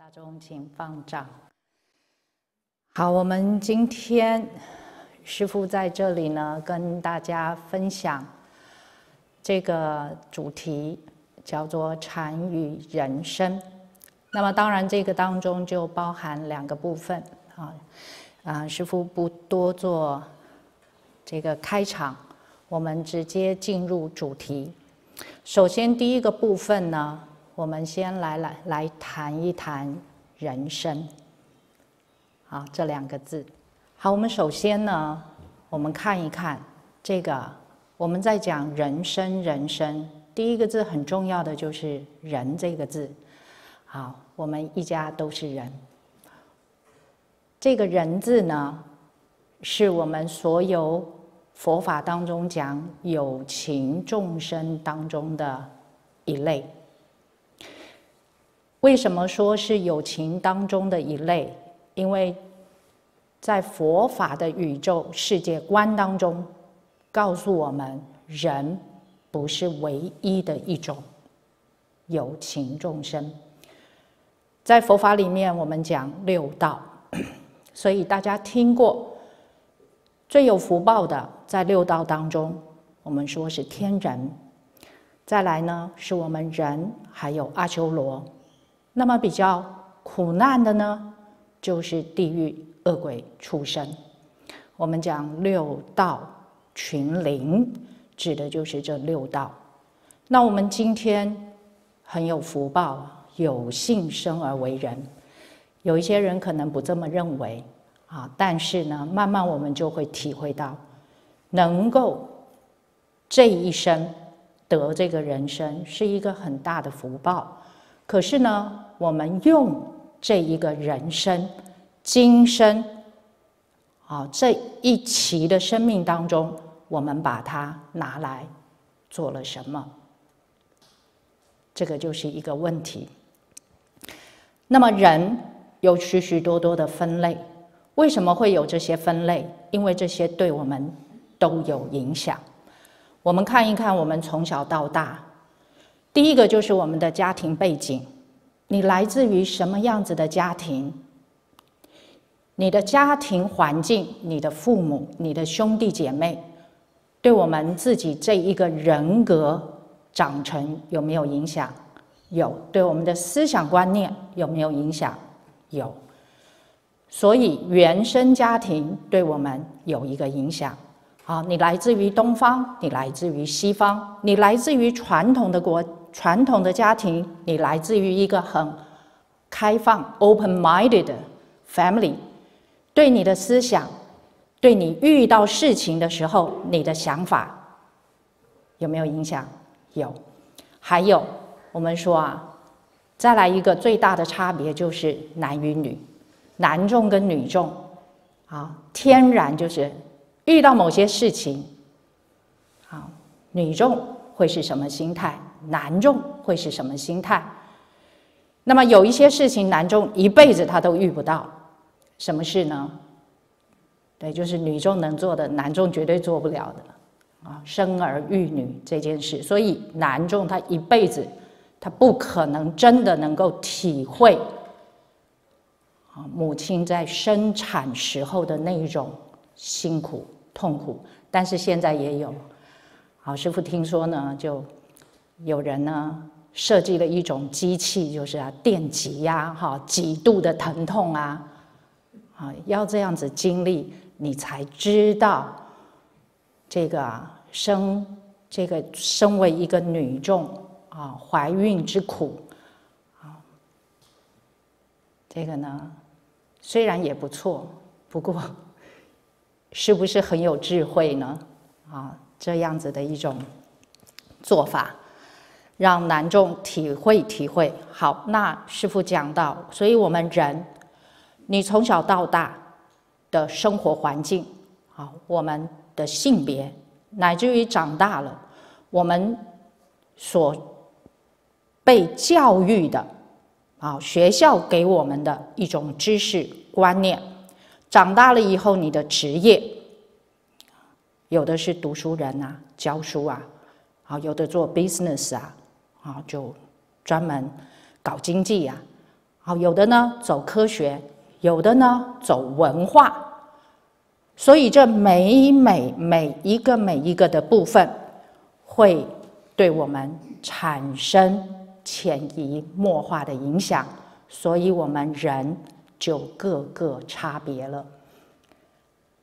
大众请放掌。好，我们今天师父在这里呢，跟大家分享这个主题，叫做禅与人生。那么当然，这个当中就包含两个部分师父不多做这个开场，我们直接进入主题。首先，第一个部分呢，我们先来谈一谈人生。好，这两个字。好，我们首先呢，我们看一看这个，我们在讲人生，人生第一个字很重要的就是“人”这个字。好，我们一家都是人。这个人字呢，是我们所有佛法当中讲有情众生当中的一类。为什么说是有情当中的一类？因为在佛法的宇宙世界观当中，告诉我们人不是唯一的一种有情众生。在佛法里面，我们讲六道，所以大家听过最有福报的，在六道当中，我们说是天人。再来呢，是我们人，还有阿修罗。那么比较苦难的呢，就是地狱、恶鬼、畜生。我们讲六道群灵，指的就是这六道。那我们今天很有福报，有幸生而为人。有一些人可能不这么认为但是呢，慢慢我们就会体会到，能够这一生得这个人生是一个很大的福报。可是呢，我们用这一个人生今生这一期的生命当中，我们把它拿来做了什么？这个就是一个问题。那么人有许许多多的分类，为什么会有这些分类？因为这些对我们都有影响。我们看一看我们从小到大，第一个就是我们的家庭背景，你来自于什么样子的家庭？你的家庭环境，你的父母，你的兄弟姐妹，对我们自己这一个人格长成有没有影响？有。对我们的思想观念有没有影响？有。所以原生家庭对我们有一个影响。好，你来自于东方，你来自于西方，你来自于传统的家庭，你来自于一个很开放 open-minded family， 对你的思想，对你遇到事情的时候，你的想法有没有影响？有。还有我们说再来一个最大的差别就是男与女，男众跟女众天然就是遇到某些事情女众会是什么心态，男众会是什么心态。那么有一些事情男众一辈子他都遇不到，什么事呢？对，就是女众能做的，男众绝对做不了的生儿育女这件事。所以男众他一辈子他不可能真的能够体会母亲在生产时候的那一种辛苦痛苦。但是现在也有师父听说呢，就有人呢设计了一种机器，就是电击几度的疼痛要这样子经历，你才知道这个身为一个女众怀孕之苦这个呢虽然也不错，不过是不是很有智慧呢？这样子的一种做法，让男众体会。好，那师父讲到，所以我们人，你从小到大的生活环境我们的性别，乃至于长大了，我们所被教育的学校给我们的一种知识观念，长大了以后你的职业，有的是读书人教书有的做 business 就专门搞经济好，有的呢走科学，有的呢走文化，所以这每一个的部分，会对我们产生潜移默化的影响，所以我们人就各个差别了。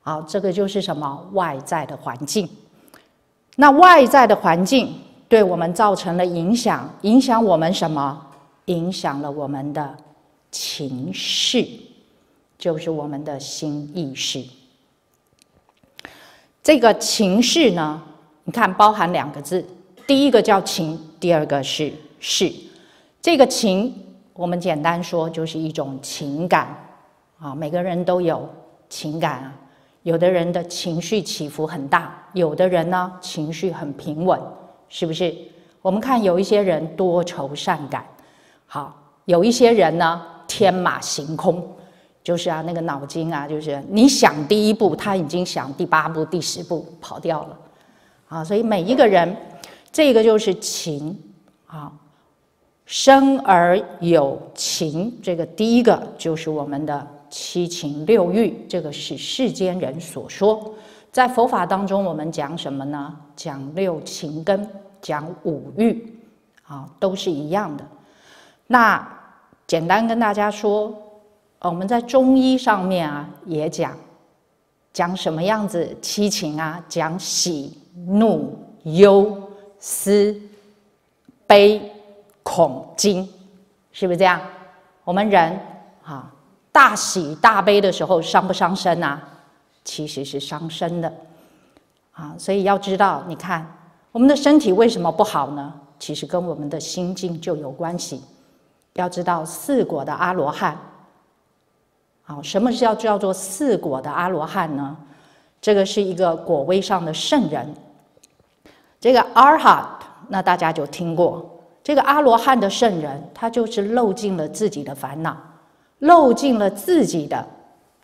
好，这个就是什么？外在的环境。那外在的环境对我们造成了影响，影响我们什么？影响了我们的情绪，就是我们的心意识。这个情绪呢，你看包含2个字，第一个叫情，第二个是事。这个情，我们简单说就是一种情感啊，每个人都有情感啊。有的人的情绪起伏很大，有的人呢情绪很平稳，是不是？我们看有一些人多愁善感，好，有一些人呢天马行空，就是那个脑筋就是你想第1步，他已经想第8步、第10步跑掉了啊。所以每一个人，这个就是情啊，生而有情，这个第一个就是我们的7情6欲，这个是世间人所说。在佛法当中，我们讲什么呢？讲6情根，讲5欲啊，都是一样的。那简单跟大家说，我们在中医上面也讲什么样子7情讲喜怒忧思悲恐惊，是不是这样？我们人大喜大悲的时候伤不伤身其实是伤身的所以要知道，你看我们的身体为什么不好呢？其实跟我们的心境就有关系。要知道4果的阿罗汉，什么是叫做4果的阿罗汉呢？这个是一个果位上的圣人。这个阿尔罕，那大家就听过。这个阿罗汉的圣人，他就是漏尽了自己的烦恼，漏尽了自己的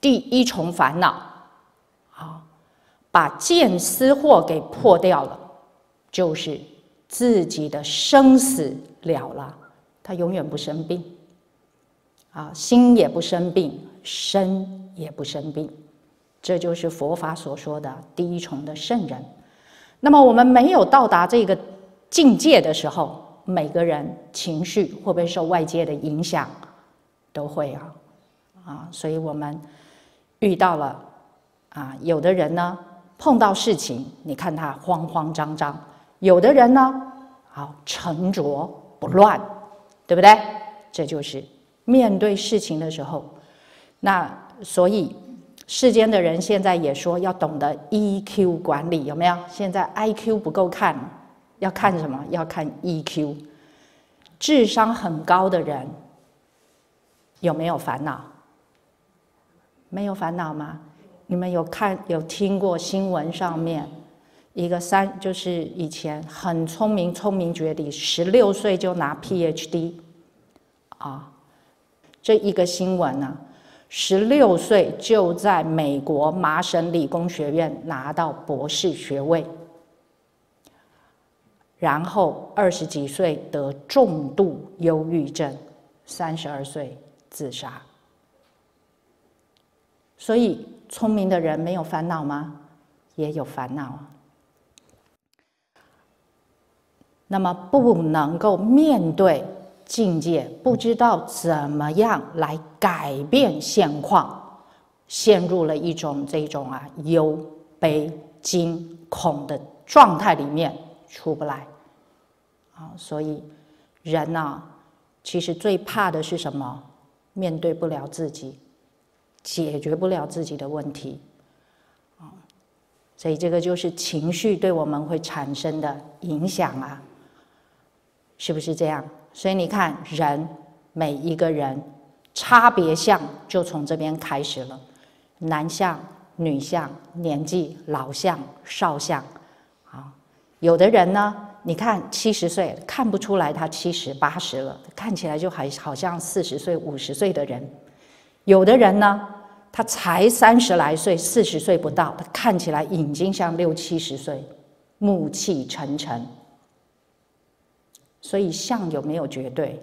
第1重烦恼，把见思惑给破掉了，就是自己的生死了了，他永远不生病心也不生病，身也不生病，这就是佛法所说的第1重的圣人。那么我们没有到达这个境界的时候，每个人情绪会不会受外界的影响？都会所以我们遇到了有的人呢碰到事情，你看他慌慌张张；有的人呢沉着不乱，对不对？这就是面对事情的时候。那所以世间的人现在也说要懂得 EQ 管理，有没有？现在 IQ 不够看，要看什么？要看 EQ。智商很高的人有没有烦恼？没有烦恼吗？你们有听过新闻上面一个就是以前很聪明绝顶，16岁就拿 PhD 这一个新闻16岁就在美国麻省理工学院拿到博士学位，然后20几岁得重度忧郁症，32岁自杀。所以聪明的人没有烦恼吗？也有烦恼那么不能够面对境界，不知道怎么样来改变现况，陷入了一种这种忧悲惊恐的状态里面出不来所以人其实最怕的是什么？面对不了自己，解决不了自己的问题所以这个就是情绪对我们会产生的影响是不是这样？所以你看人，每一个人差别相就从这边开始了，男相、女相、年纪、老相、少相有的人呢，你看70岁看不出来他70、80了，看起来就好像40岁、50岁的人。有的人呢，他才30来岁，40岁不到，他看起来已经像60、70岁，暮气沉沉。所以相有没有绝对？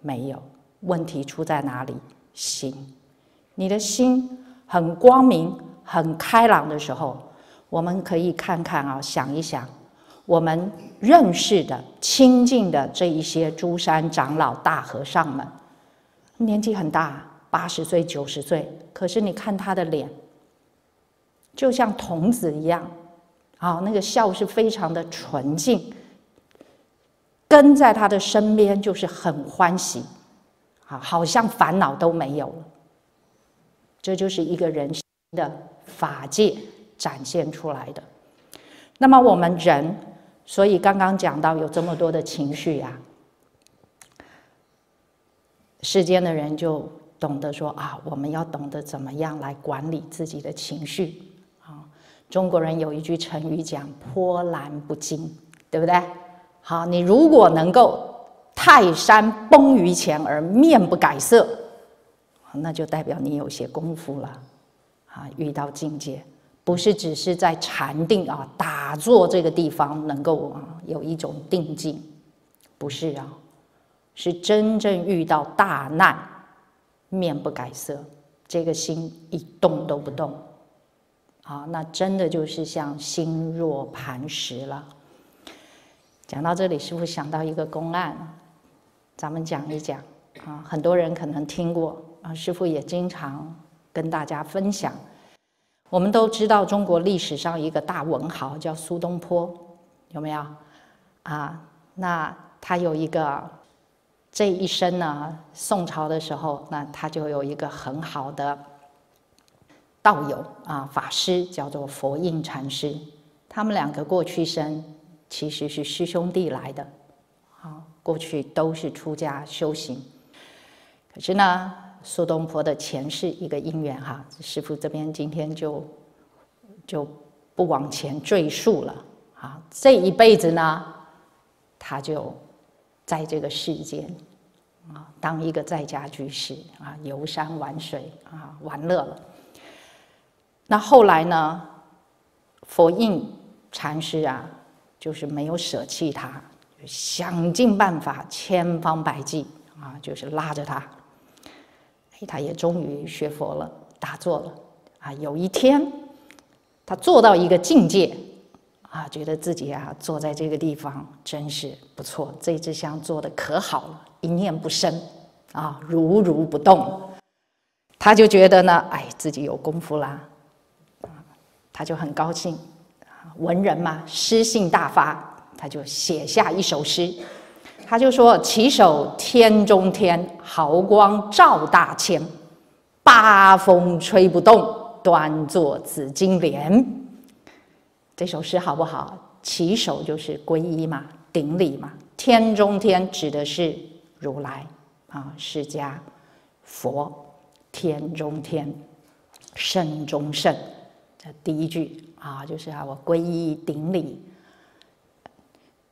没有，问题出在哪里？心。你的心很光明、很开朗的时候，我们可以看看啊，想一想，我们认识的、亲近的这一些诸山长老、大和尚们，年纪很大，80岁、90岁，可是你看他的脸，就像童子一样，啊，那个笑是非常的纯净，跟在他的身边就是很欢喜，啊，好像烦恼都没有了。这就是一个人的法界展现出来的。那么我们人，所以刚刚讲到有这么多的情绪呀，世间的人就懂得说啊，我们要懂得怎么样来管理自己的情绪啊。中国人有一句成语讲波澜不惊，对不对？好，你如果能够泰山崩于前而面不改色，那就代表你有些功夫了啊，遇到境界，不是只是在禅定啊打坐这个地方能够有一种定境，不是啊，是真正遇到大难，面不改色，这个心一动都不动啊，那真的就是像心若磐石了。讲到这里，师父想到一个公案，咱们讲一讲啊，很多人可能听过啊，师父也经常跟大家分享。我们都知道中国历史上一个大文豪叫苏东坡，有没有啊？那他有一个这一生呢，宋朝的时候，那他就有一个很好的道友啊，法师叫做佛印禅师。他们两个过去生其实是师兄弟来的，啊，过去都是出家修行。可是呢，苏东坡的前世一个因缘哈，师父这边今天就不往前赘述了啊。这一辈子呢，他就在这个世间啊，当一个在家居士啊，游山玩水啊，玩乐了。那后来呢，佛印禅师啊，就是没有舍弃他，想尽办法，千方百计啊，就是拉着他。他也终于学佛了，打坐了啊。有一天，他做到一个境界啊，觉得自己啊坐在这个地方真是不错，这支香做得可好了，一念不生啊，如如不动。他就觉得呢，哎，自己有功夫啦，他就很高兴。文人嘛，诗性大发，他就写下一首诗。他就说：“起手天中天，毫光照大千，八风吹不动，端坐紫金莲。”这首诗好不好？起手就是皈依嘛，顶礼嘛。天中天指的是如来啊，释迦佛。天中天，圣中圣。这第一句啊，就是我皈依顶礼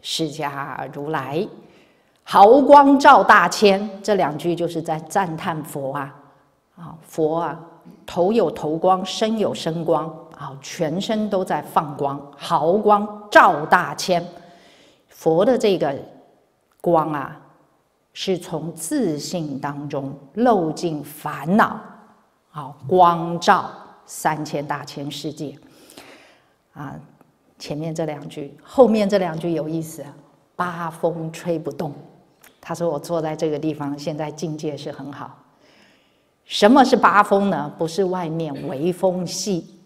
释迦如来。毫光照大千，这两句就是在赞叹佛啊，佛啊，头有头光，身有身光啊，全身都在放光，毫光照大千。佛的这个光啊，是从自性当中漏尽烦恼，啊，光照3000大千世界啊。前面这两句，后面这两句有意思啊，八风吹不动。他说：“我坐在这个地方，现在境界是很好。什么是八风呢？不是外面微风细，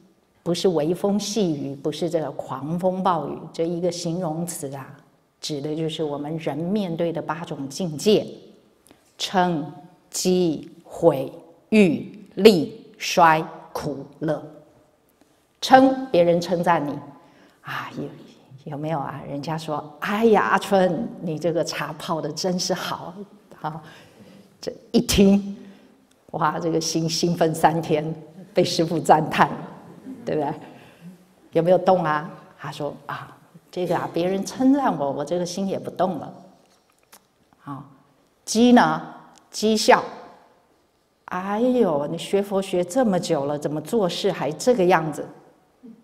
不是微风细雨，不是这个狂风暴雨。这一个形容词啊，指的就是我们人面对的8种境界：称、讥、毁、誉、利、衰、苦、乐。称，别人称赞你啊，有没有啊？人家说：‘哎呀，阿春，你这个茶泡的真是好啊！’这一听，哇，这个兴奋3天，被师父赞叹，对不对？有没有动啊？他说：‘啊，这个啊，别人称赞我，我这个心也不动了。’啊，讥呢？讥笑。哎呦，你学佛学这么久了，怎么做事还这个样子？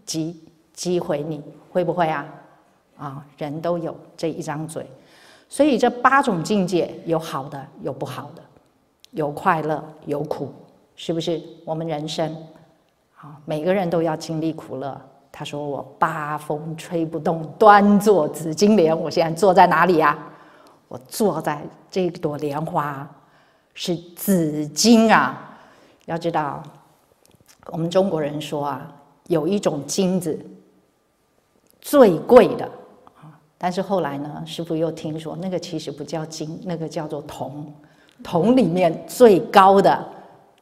讥毁你，会不会啊？啊，人都有这一张嘴，所以这8种境界有好的，有不好的。有快乐，有苦，是不是？我们人生，每个人都要经历苦乐。他说：“我八风吹不动，端坐紫金莲。”我现在坐在哪里呀？我坐在这朵莲花，是紫金啊！要知道，我们中国人说啊，有一种金子最贵的啊，但是后来呢，师父又听说那个其实不叫金，那个叫做铜。铜里面最高的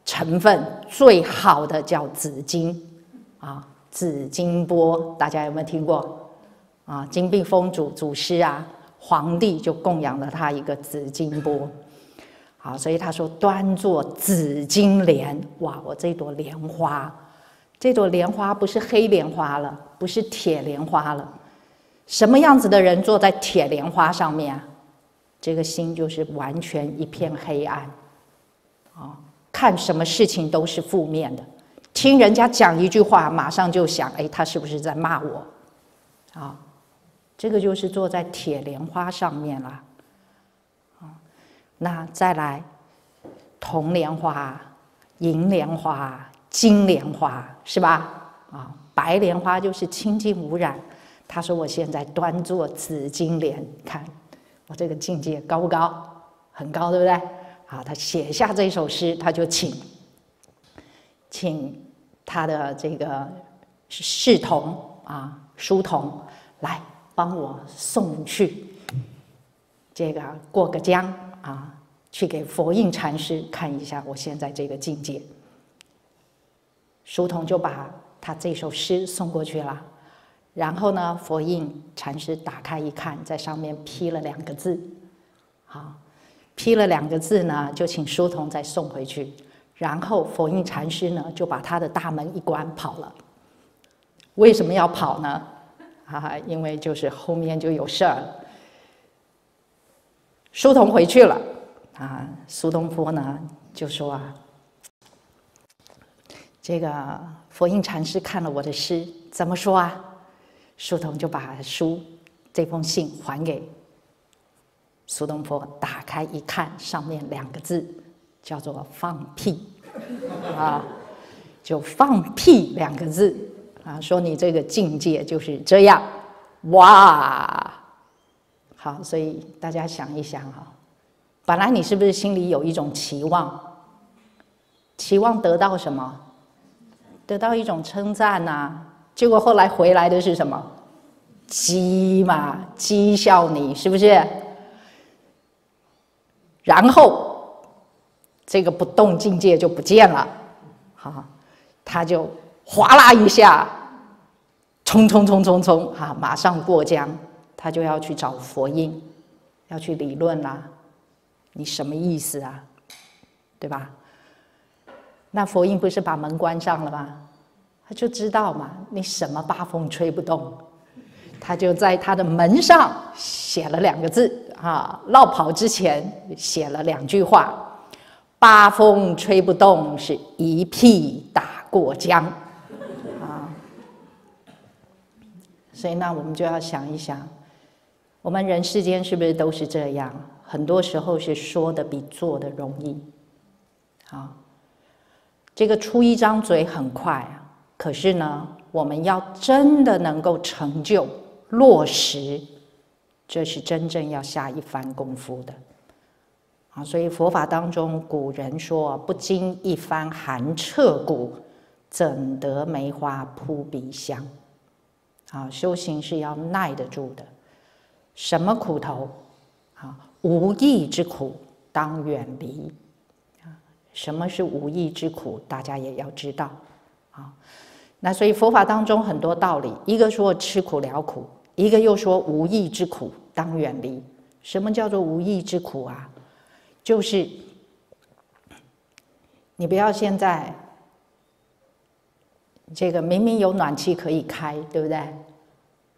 成分、最好的叫紫金啊。紫金钵，大家有没有听过啊？金碧峰祖师啊，皇帝就供养了他一个紫金钵。好，所以他说端坐紫金莲，哇，我这朵莲花，这朵莲花不是黑莲花了，不是铁莲花了。什么样子的人坐在铁莲花上面啊？这个心就是完全一片黑暗啊，看什么事情都是负面的。听人家讲一句话，马上就想，哎，他是不是在骂我？啊，这个就是坐在铁莲花上面了。那再来，铜莲花、银莲花、金莲花，是吧？啊，白莲花就是清净无染。他说我现在端坐紫金莲，看我这个境界高不高？很高，对不对？啊，他写下这首诗，他就请他的这个侍童啊，书童来帮我送去这个过个江啊，去给佛印禅师看一下我现在这个境界。书童就把他这首诗送过去了，然后呢，佛印禅师打开一看，在上面批了2个字，啊，批了2个字呢，就请书童再送回去。然后佛印禅师呢，就把他的大门一关跑了。为什么要跑呢？啊，因为就是后面就有事儿了。书童回去了，啊，苏东坡呢就说啊，这个佛印禅师看了我的诗，怎么说啊？书童就把这封信还给苏东坡，打开一看，上面2个字。叫做放屁啊，就放屁2个字啊，说你这个境界就是这样，哇！好，所以大家想一想啊，本来你是不是心里有一种期望？期望得到什么？得到一种称赞啊，结果后来回来的是什么？讥笑你，是不是？然后这个不动境界就不见了，好，他就哗啦一下，冲，哈，马上过江，他就要去找佛印，要去理论啦，你什么意思啊？对吧？那佛印不是把门关上了吗？他就知道嘛，你什么八风吹不动，他就在他的门上写了2个字啊，落跑之前写了2句话。八风吹不动，是一屁打过江啊！所以，那我们就要想一想，我们人世间是不是都是这样？很多时候是说的比做的容易。啊，这个出一张嘴很快啊，可是呢，我们要真的能够成就落实，这是真正要下一番功夫的。啊，所以佛法当中，古人说：“不经一番寒彻骨，怎得梅花扑鼻香？”啊，修行是要耐得住的。什么苦头？啊，无益之苦当远离。啊，什么是无益之苦？大家也要知道。啊，那所以佛法当中很多道理，一个说吃苦了苦，一个又说无益之苦当远离。什么叫做无益之苦啊？就是你不要现在这个明明有暖气可以开，对不对？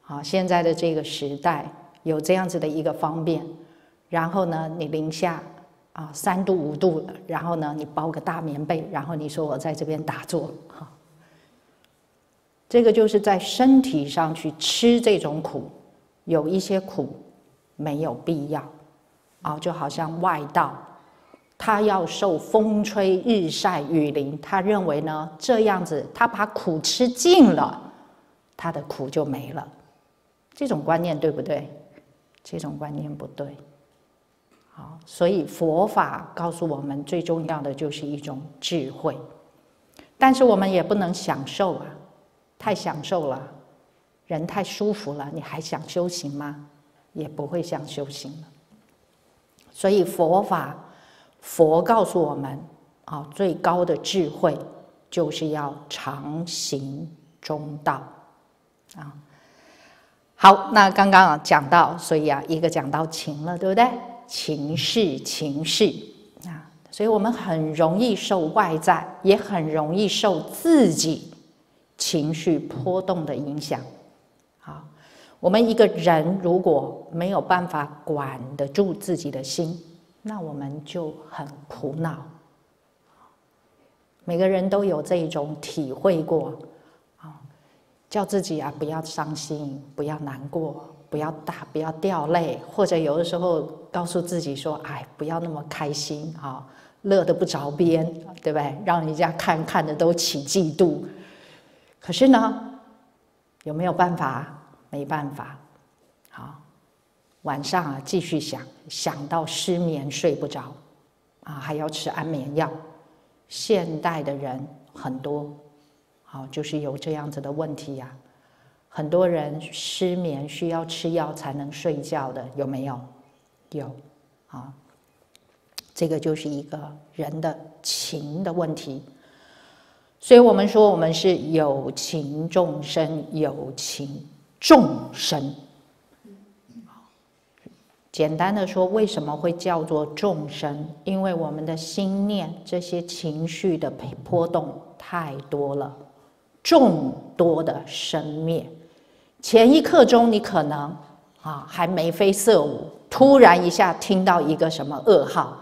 好，现在的这个时代有这样子的一个方便，然后呢，你零下3度5度，然后呢，你包个大棉被，然后你说我在这边打坐，这个就是在身体上去吃这种苦，有一些苦没有必要。就好像外道他要受风吹日晒雨淋，他认为呢这样子，他把苦吃尽了，他的苦就没了。这种观念对不对？这种观念不对。好，所以佛法告诉我们，最重要的就是一种智慧。但是我们也不能享受啊，太享受了，人太舒服了，你还想修行吗？也不会想修行了。所以佛告诉我们啊，最高的智慧就是要常行中道啊。好，那刚刚讲到，所以一个讲到情了，对不对？情势啊，所以我们很容易受外在，也很容易受自己情绪波动的影响。好，我们一个人如果没有办法管得住自己的心，那我们就很苦恼。每个人都有这一种体会过，叫自己不要伤心，不要难过，不要掉泪，或者有的时候告诉自己说，不要那么开心啊，乐得不着边，对不对？让人家看的都起嫉妒。可是呢，有没有办法？没办法。好，晚上继续想到失眠睡不着还要吃安眠药。现代的人很多就是有这样子的问题呀。很多人失眠需要吃药才能睡觉的，有没有？有这个就是一个人的情的问题。所以我们说我们是有情众生，有情众生。简单的说，为什么会叫做众生？因为我们的心念这些情绪的波动太多了，众多的生灭。前一刻钟你可能还眉飞色舞，突然一下听到一个什么噩耗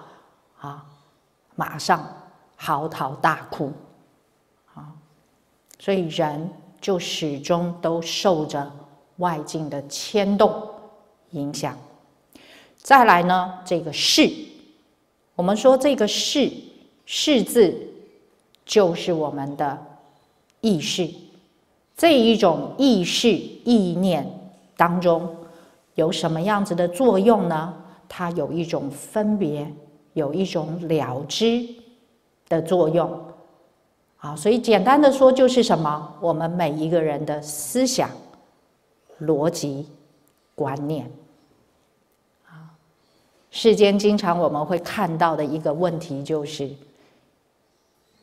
马上嚎啕大哭所以人就始终都受着外境的牵动影响。再来呢，这个识，我们说这个识字就是我们的意识。这一种意识意念当中有什么样子的作用呢？它有一种分别，有一种了知的作用。所以简单的说就是什么？我们每一个人的思想、逻辑、观念。世间经常我们会看到的一个问题就是，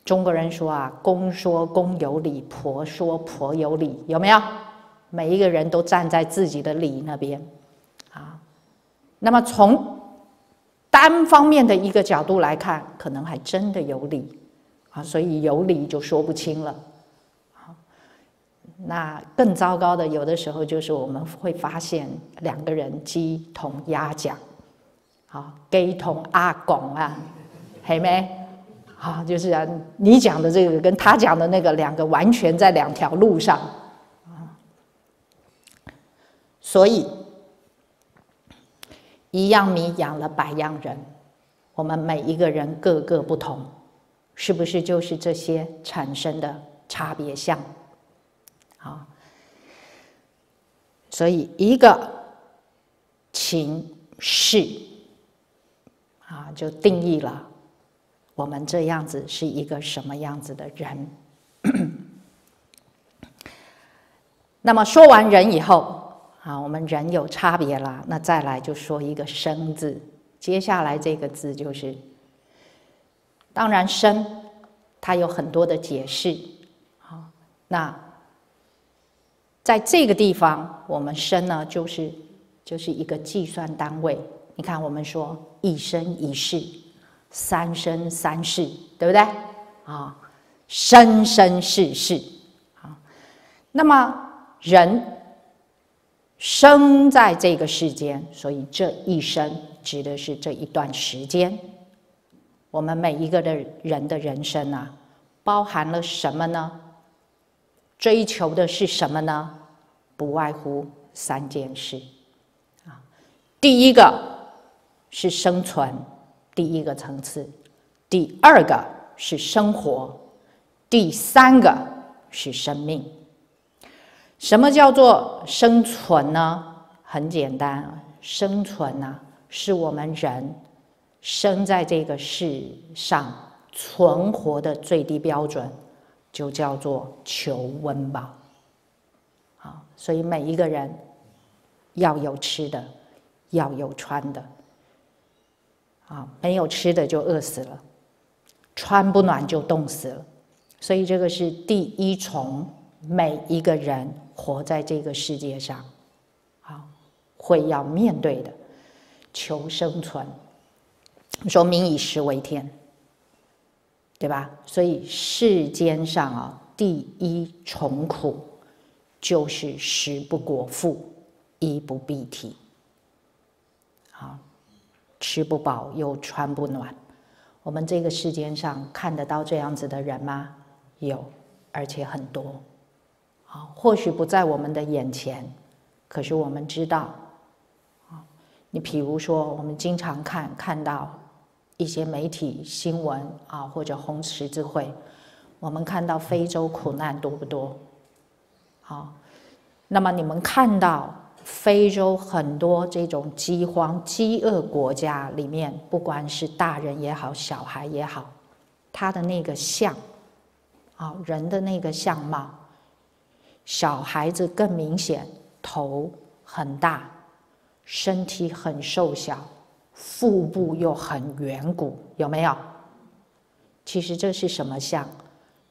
中国人说公说公有理，婆说婆有理，有没有？每一个人都站在自己的理那边那么从单方面的一个角度来看，可能还真的有理所以有理就说不清了那更糟糕的，有的时候就是我们会发现两个人鸡同鸭讲鸡同鸭讲系咩？就是你讲的这个跟他讲的那个两个完全在两条路上所以一样米养了百样人，我们每一个人各个不同，是不是就是这些产生的差别相所以一个情识就定义了我们这样子是一个什么样子的人那么说完人以后我们人有差别了，那再来就说一个生字。接下来这个字就是当然生它有很多的解释那在这个地方我们生呢就是一个计算单位。你看我们说一生一世，三生三世，对不对生生世世那么人生在这个世间，所以这一生指的是这一段时间。我们每一个人的人生包含了什么呢？追求的是什么呢？不外乎三件事第一个是生存，第一个层次，第二个是生活，第三个是生命。什么叫做生存呢？很简单，生存啊，是我们人生在这个世上存活的最低标准，就叫做求温饱。啊，所以每一个人要有吃的，要有穿的。啊，没有吃的就饿死了，穿不暖就冻死了。所以这个是第一重，每一个人活在这个世界上，啊，会要面对的，求生存。说民以食为天，对吧？所以世间上啊，第一重苦就是食不果腹，衣不蔽体。啊，吃不饱又穿不暖。我们这个世间上看得到这样子的人吗？有，而且很多。或许不在我们的眼前，可是我们知道。你比如说，我们经常看到一些媒体新闻啊，或者红十字会，我们看到非洲苦难多不多？好，那么你们看到非洲很多这种饥荒、饥饿国家里面，不管是大人也好，小孩也好，他的那个相，啊，人的那个相貌，小孩子更明显，头很大，身体很瘦小，腹部又很圆鼓，有没有？其实这是什么相？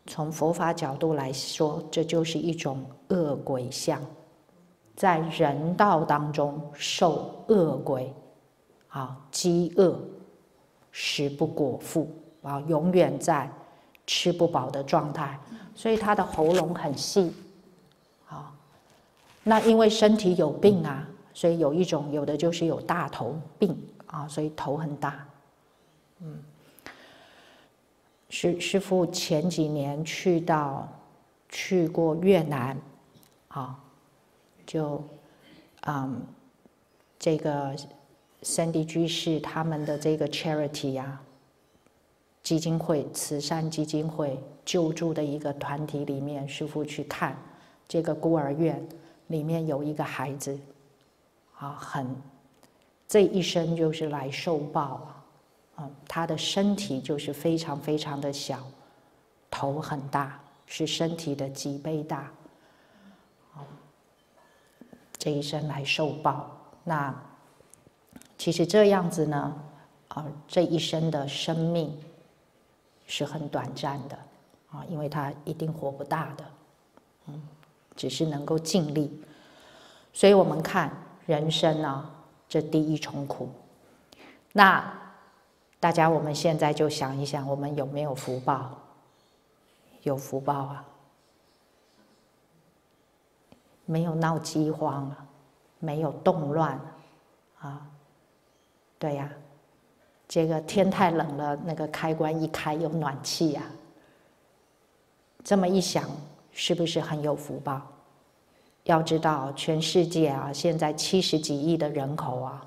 从佛法角度来说，这就是一种恶鬼相。在人道当中受恶鬼，啊，饥饿，食不果腹，啊，永远在吃不饱的状态，所以他的喉咙很细，啊，那因为身体有病啊，所以有的就是有大头病啊，所以头很大，师父前几年去过越南，啊。就，这个三地居士他们的这个 charity 呀，基金会、慈善基金会救助的一个团体里面，师父去看这个孤儿院里面有一个孩子，啊，这一生就是来受报啊，他的身体就是非常非常的小，头很大，是身体的几倍大。这一生来受报，那其实这样子呢，这一生的生命是很短暂的，啊，因为他一定活不大的，只是能够尽力。所以我们看人生呢，这第一重苦。那大家我们现在就想一想，我们有没有福报？有福报啊。没有闹饥荒了，没有动乱了，啊，对呀，这个天太冷了，那个开关一开有暖气呀，这么一想，是不是很有福报？要知道，全世界啊，现在70几亿的人口啊，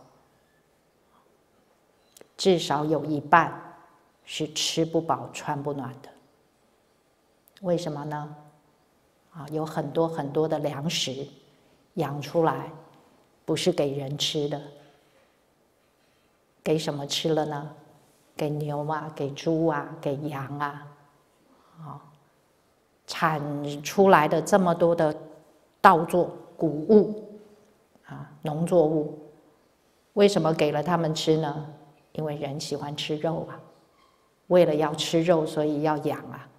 至少有一半是吃不饱、穿不暖的。为什么呢？有很多很多的粮食养出来，不是给人吃的，给什么吃了呢？给牛啊，给猪啊，给羊啊，产出来的这么多的稻作、谷物啊，农作物，为什么给了他们吃呢？因为人喜欢吃肉啊，为了要吃肉，所以要养啊。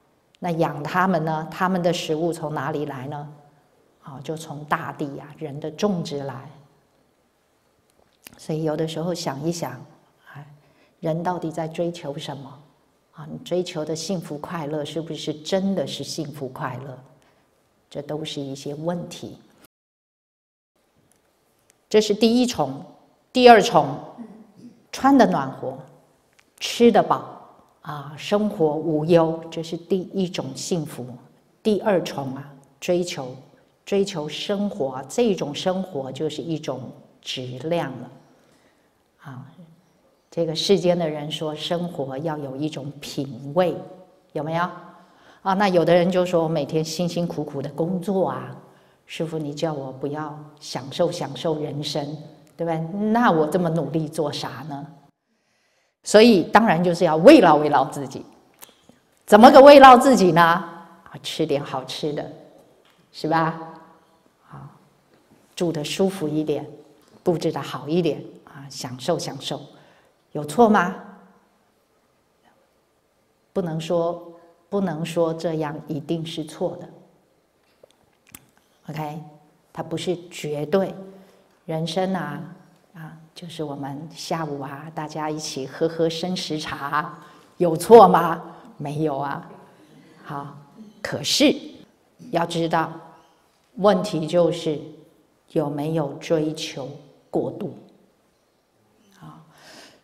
那养他们呢？他们的食物从哪里来呢？就从大地啊，人的种植来。所以有的时候想一想，人到底在追求什么？你追求的幸福快乐是不是真的是幸福快乐？这都是一些问题。这是第一重，第二重，穿得暖和，吃得饱。生活无忧，这是第一种幸福。第二重追求生活，这种生活就是一种质量了。这个世间的人说，生活要有一种品味，有没有？啊，那有的人就说，我每天辛辛苦苦的工作啊，师父你叫我不要享受人生，对不对？那我这么努力做啥呢？所以当然就是要慰劳自己。怎么个慰劳自己呢？吃点好吃的，是吧？住得舒服一点，布置得好一点啊，享受，有错吗？不能说这样一定是错的。OK， 它不是绝对。人生啊，就是我们下午啊，大家一起喝生食茶，有错吗？没有啊。好，可是要知道，问题就是有没有追求过度。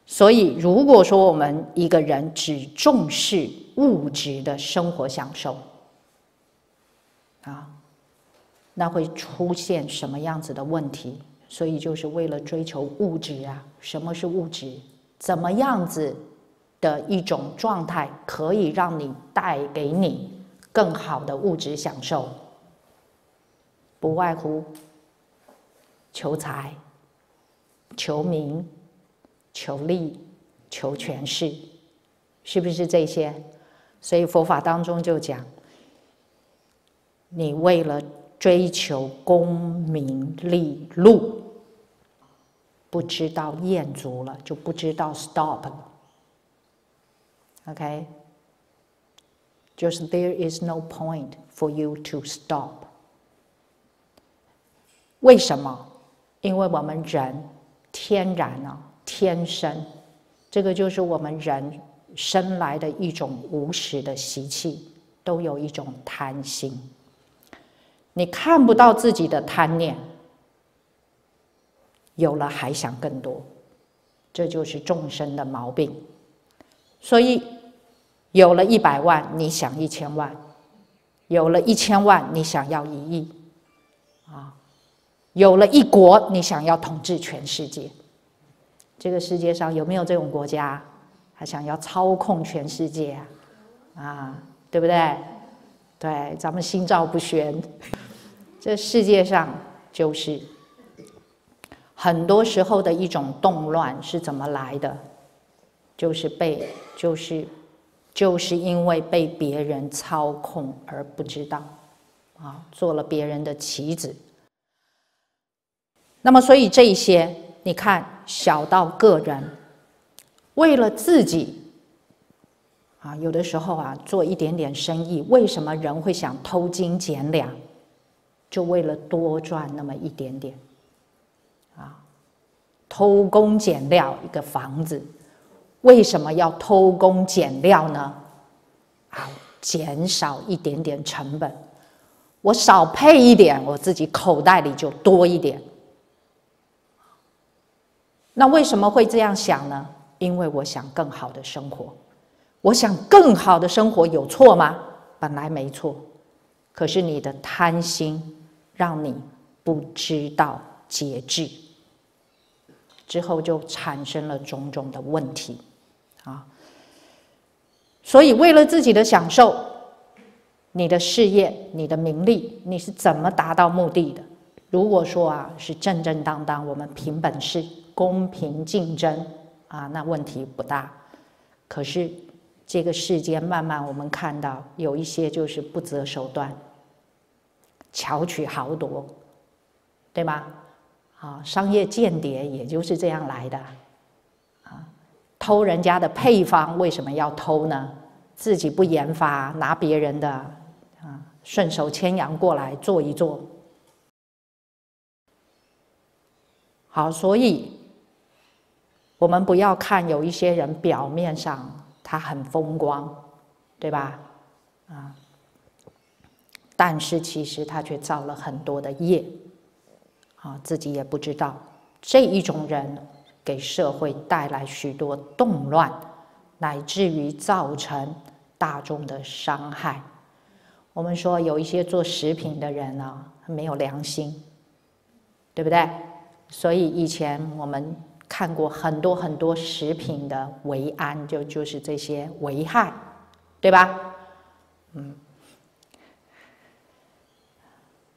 所以如果说我们一个人只重视物质的生活享受，那会出现什么样子的问题？所以就是为了追求物质啊。什么是物质？怎么样子的一种状态可以让你带给你更好的物质享受？不外乎求财、求名、求利、求权势，是不是这些？所以佛法当中就讲，你为了追求功名利禄，不知道厌足了，就不知道 stop 了。OK， 就是 there is no point for you to stop。为什么？因为我们人天然天生，这个就是我们人生来的一种无始的习气，都有一种贪心。你看不到自己的贪念，有了还想更多，这就是众生的毛病。所以有了100万，你想1000万；有了1000万，你想要1亿；有了1国，你想要统治全世界。这个世界上有没有这种国家？他想要操控全世界对不对？对，咱们心照不宣。这世界上就是很多时候的一种动乱是怎么来的？就是因为被别人操控而不知道做了别人的棋子。那么所以这一些你看，小到个人为了自己有的时候做一点点生意，为什么人会想偷斤减两？就为了多赚那么一点点偷工减料一个房子，为什么要偷工减料呢？减少一点点成本，我少配一点，我自己口袋里就多一点。那为什么会这样想呢？因为我想更好的生活。我想更好的生活有错吗？本来没错，可是你的贪心让你不知道节制，之后就产生了种种的问题所以为了自己的享受，你的事业、你的名利，你是怎么达到目的的？如果说是正正当当，我们凭本事、公平竞争那问题不大。可是这个世间慢慢我们看到有一些就是不择手段，巧取豪夺，对吗？商业间谍也就是这样来的偷人家的配方，为什么要偷呢？自己不研发，拿别人的顺手牵羊过来做一做。好，所以我们不要看有一些人表面上他很风光，对吧？但是其实他却造了很多的业自己也不知道。这一种人给社会带来许多动乱，乃至于造成大众的伤害。我们说有一些做食品的人没有良心，对不对？所以以前我们看过很多很多食品的危安，就是这些危害，对吧？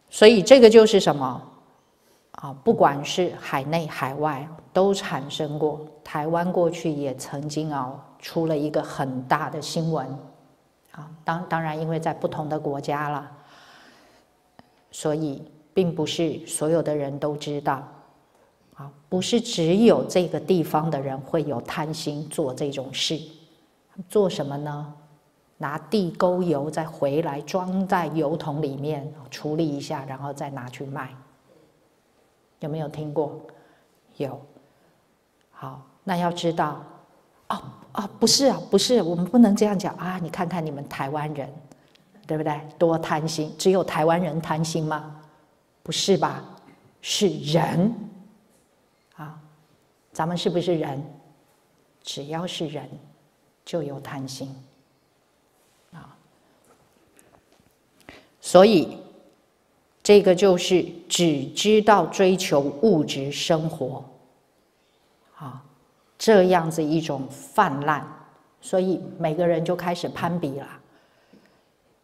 所以这个就是什么啊？不管是海内海外都产生过。台湾过去也曾经出了一个很大的新闻啊，当然因为在不同的国家了，所以并不是所有的人都知道啊，不是只有这个地方的人会有贪心做这种事。做什么呢？拿地沟油再回来装在油桶里面处理一下，然后再拿去卖。有没有听过？有。好，那要知道，不是啊，不是，我们不能这样讲啊！你看看你们台湾人，对不对？多贪心，只有台湾人贪心吗？不是吧？是人啊，咱们是不是人？只要是人，就有贪心。所以，这个就是只知道追求物质生活，这样子一种泛滥，所以每个人就开始攀比了。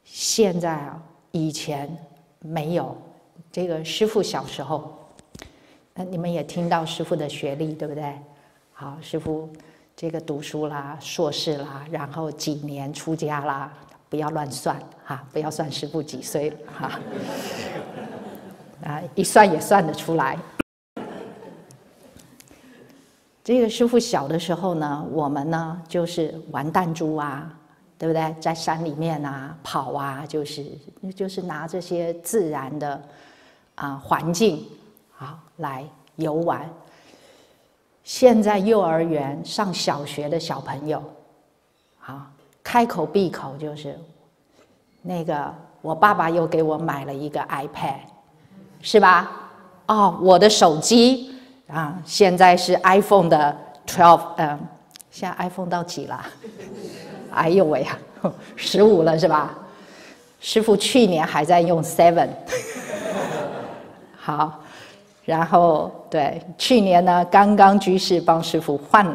现在以前没有，这个师父小时候，你们也听到师父的学历，对不对？好，师父这个读书啦，硕士啦，然后几年出家啦。不要乱算哈，不要算师父几岁了哈，一算也算得出来。这个师父小的时候呢，我们呢就是玩弹珠啊，对不对？在山里面啊跑啊，就是拿这些自然的环境来游玩。现在幼儿园上小学的小朋友，开口闭口就是那个，我爸爸又给我买了一个 iPad， 是吧？我的手机现在是 iPhone 的12，现在 iPhone 到几了？哎呦喂，15了是吧？师父去年还在用 7， 好，然后对，去年呢刚刚居士帮师父换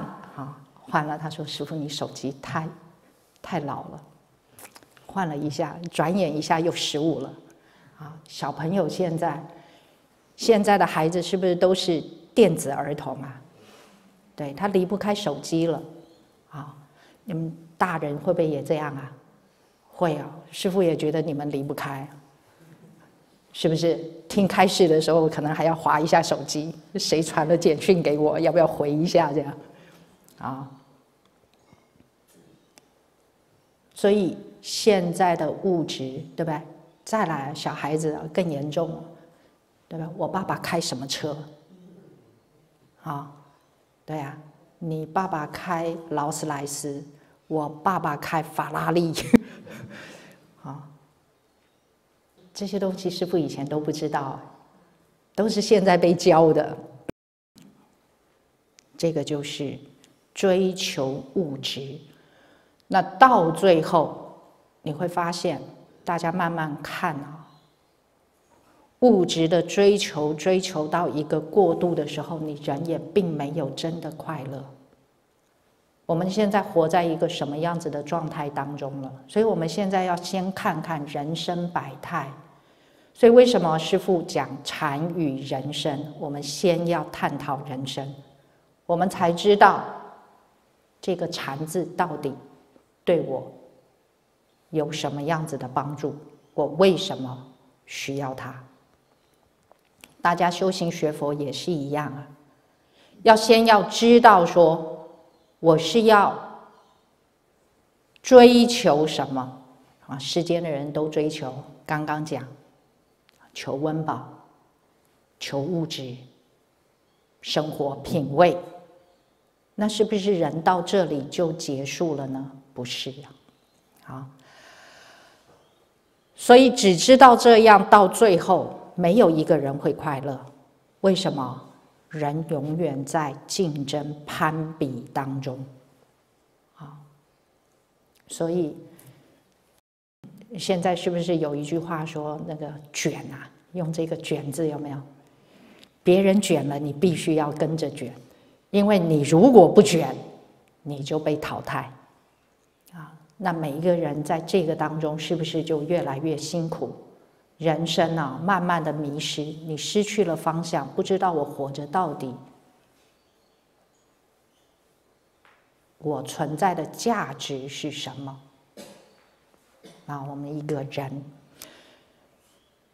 了，他说师父你手机太老了，换了一下，转眼一下又15了，小朋友现在的孩子是不是都是电子儿童啊？对，他离不开手机了，你们大人会不会也这样啊？会啊，师父也觉得你们离不开，是不是？听开示的时候可能还要滑一下手机，谁传了简讯给我，要不要回一下这样？所以现在的物质，对不对？再来，小孩子更严重了，对吧？我爸爸开什么车？对啊，你爸爸开劳斯莱斯，我爸爸开法拉利，这些东西师父以前都不知道，都是现在被教的。这个就是追求物质。那到最后，你会发现，大家慢慢看物质的追求到一个过度的时候，你人也并没有真的快乐。我们现在活在一个什么样子的状态当中了？所以我们现在要先看看人生百态。所以为什么师父讲禅与人生？我们先要探讨人生，我们才知道这个禅字到底对我有什么样子的帮助，我为什么需要它。大家修行学佛也是一样要先要知道说我是要追求什么世间的人都追求，刚刚讲求温饱，求物质生活品味，那是不是人到这里就结束了呢？不是所以只知道这样，到最后没有一个人会快乐。为什么？人永远在竞争攀比当中所以现在是不是有一句话说那个卷用这个卷字有没有？别人卷了，你必须要跟着卷，因为你如果不卷，你就被淘汰啊。那每一个人在这个当中，是不是就越来越辛苦？人生啊，慢慢的迷失，你失去了方向，不知道我活着到底，我存在的价值是什么？啊，我们一个人，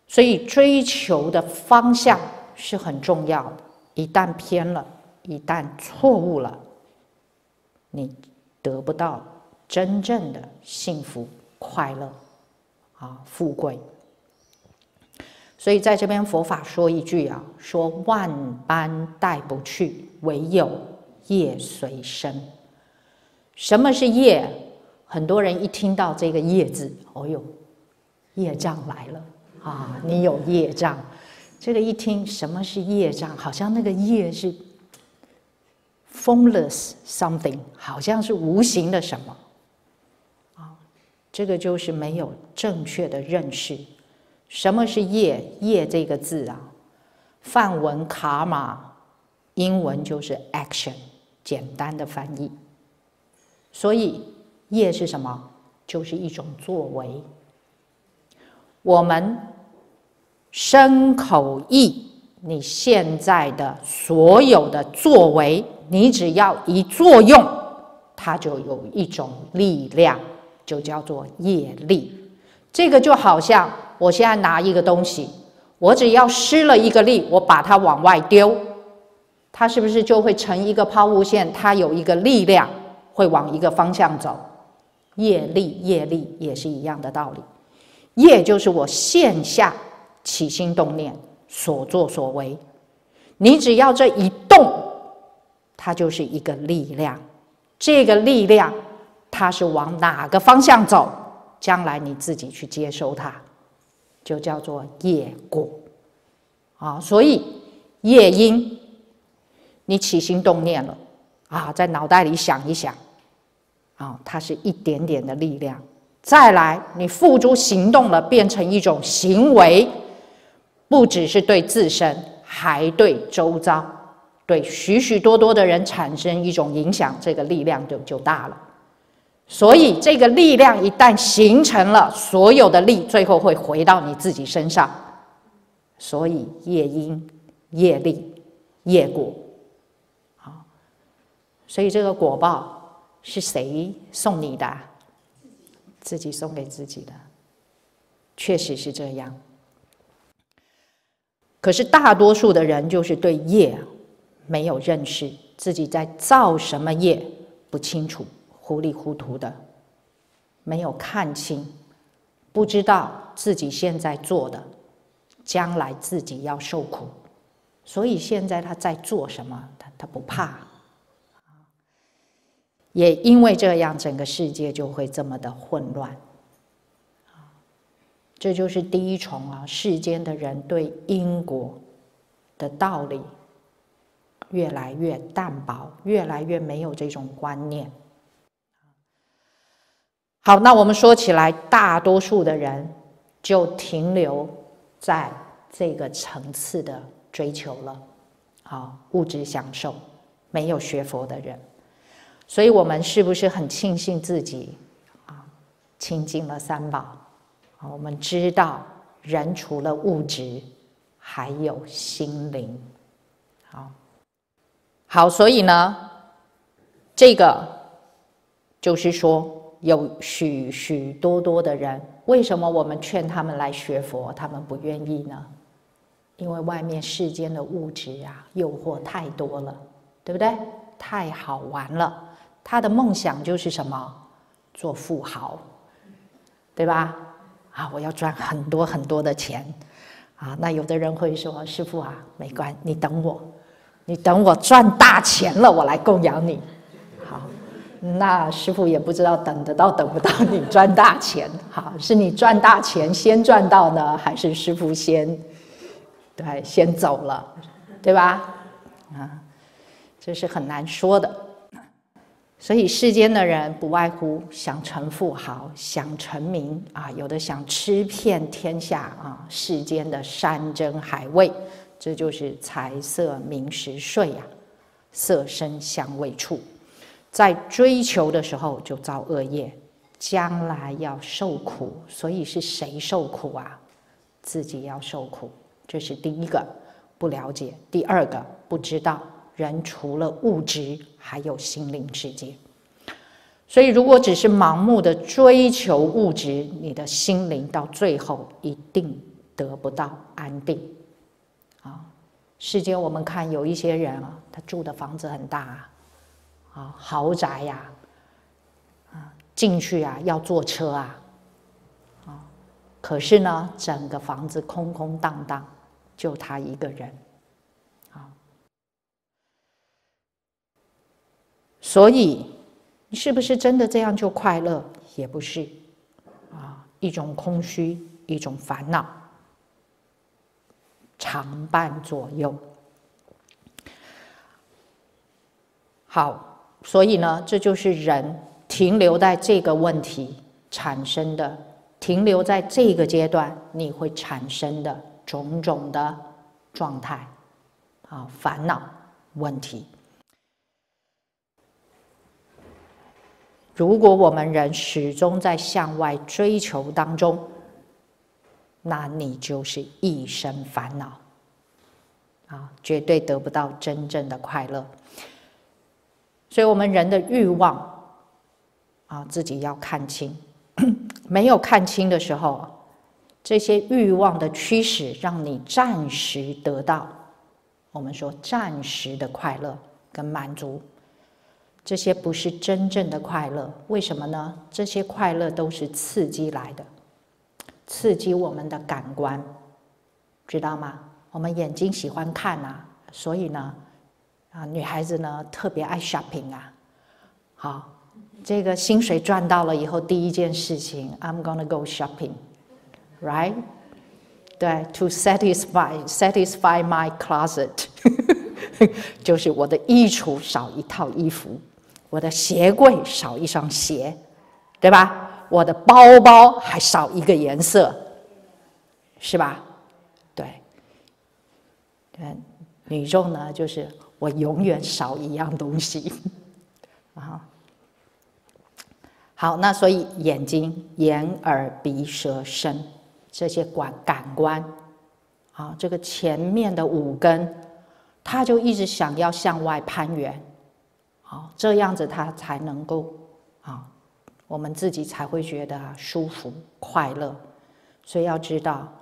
所以追求的方向是很重要的。一旦偏了，一旦错误了，你得不到真正的幸福、快乐啊、富贵。所以在这边佛法说一句啊，说万般带不去，唯有业随身。什么是业？很多人一听到这个业字，哦呦，业障来了啊！你有业障。这个一听什么是业障，好像那个业是 formless something， 好像是无形的什么啊？这个就是没有正确的认识。什么是业？业这个字啊，梵文卡玛，英文就是 action， 简单的翻译。所以业是什么？就是一种作为。我们身口意，你现在的所有的作为，你只要一作用，它就有一种力量，就叫做业力。这个就好像我现在拿一个东西，我只要施了一个力，我把它往外丢，它是不是就会成一个抛物线？它有一个力量，会往一个方向走。业力，业力也是一样的道理。业就是我线下起心动念所作所为，你只要这一动，它就是一个力量。这个力量，它是往哪个方向走？将来你自己去接收它，就叫做业果啊。所以业因，你起心动念了啊，在脑袋里想一想啊，它是一点点的力量。再来，你付诸行动了，变成一种行为，不只是对自身，还对周遭，对许许多多的人产生一种影响，这个力量就大了。所以这个力量一旦形成了，所有的力最后会回到你自己身上。所以业因、业力、业果，好，所以这个果报是谁送你的？自己送给自己的，确实是这样。可是大多数的人就是对业没有认识，自己在造什么业不清楚，糊里糊涂的，没有看清，不知道自己现在做的，将来自己要受苦，所以现在他在做什么，他不怕。也因为这样，整个世界就会这么的混乱。这就是第一重啊，世间的人对因果的道理越来越淡薄，越来越没有这种观念。好，那我们说起来，大多数的人就停留在这个层次的追求了，好，物质享受，没有学佛的人。所以我们是不是很庆幸自己啊亲近了三宝？我们知道人除了物质，还有心灵。好，所以呢，这个就是说，有许许多多的人，为什么我们劝他们来学佛，他们不愿意呢？因为外面世间的物质啊，诱惑太多了，对不对？太好玩了。他的梦想就是什么？做富豪，对吧？啊，我要赚很多很多的钱啊！那有的人会说：“师父啊，没关系，你等我赚大钱了，我来供养你。”好，那师父也不知道等得到等不到你赚大钱。好，是你赚大钱先赚到呢，还是师父先走了，对吧？啊，这是很难说的。所以世间的人不外乎想成富豪，想成名啊，有的想吃遍天下啊，世间的山珍海味，这就是财色名食睡呀。色声香味触，在追求的时候就造恶业，将来要受苦。所以是谁受苦啊？自己要受苦。这是第一个不了解。第二个不知道人除了物质还有心灵世界。所以如果只是盲目的追求物质，你的心灵到最后一定得不到安定。世间我们看有一些人啊，他住的房子很大啊，豪宅呀，进去啊要坐车啊，可是呢，整个房子空空荡荡，就他一个人，所以你是不是真的这样就快乐？也不是，一种空虚，一种烦恼。常伴左右。好，所以呢，这就是人停留在这个问题产生的，停留在这个阶段，你会产生的种种的状态烦恼问题。如果我们人始终在向外追求当中，那你就是一生烦恼绝对得不到真正的快乐。所以我们人的欲望自己要看清。没有看清的时候，这些欲望的驱使让你暂时得到，我们说暂时的快乐跟满足，这些不是真正的快乐。为什么呢？这些快乐都是刺激来的，刺激我们的感官，知道吗？我们眼睛喜欢看所以呢女孩子呢特别爱 shopping 好，这个薪水赚到了以后，第一件事情 I'm gonna go shopping, right? 对 ，to satisfy my closet 就是我的衣橱少一套衣服，我的鞋柜少一双鞋，对吧？我的包包还少一个颜色，是吧？对，女众呢，就是我永远少一样东西好，那所以眼睛、眼、耳、鼻、舌、身这些感官这个前面的五根，它就一直想要向外攀援这样子它才能够我们自己才会觉得舒服快乐。所以要知道，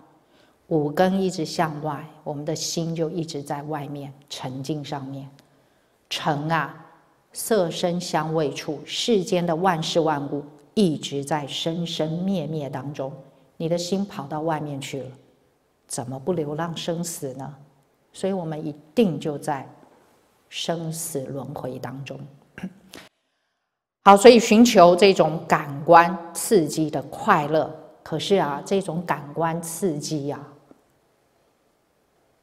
五根一直向外，我们的心就一直在外面沉浸上面。尘色声香味触，世间的万事万物一直在生生灭灭当中，你的心跑到外面去了，怎么不流浪生死呢？所以我们一定就在生死轮回当中。好，所以寻求这种感官刺激的快乐，可是这种感官刺激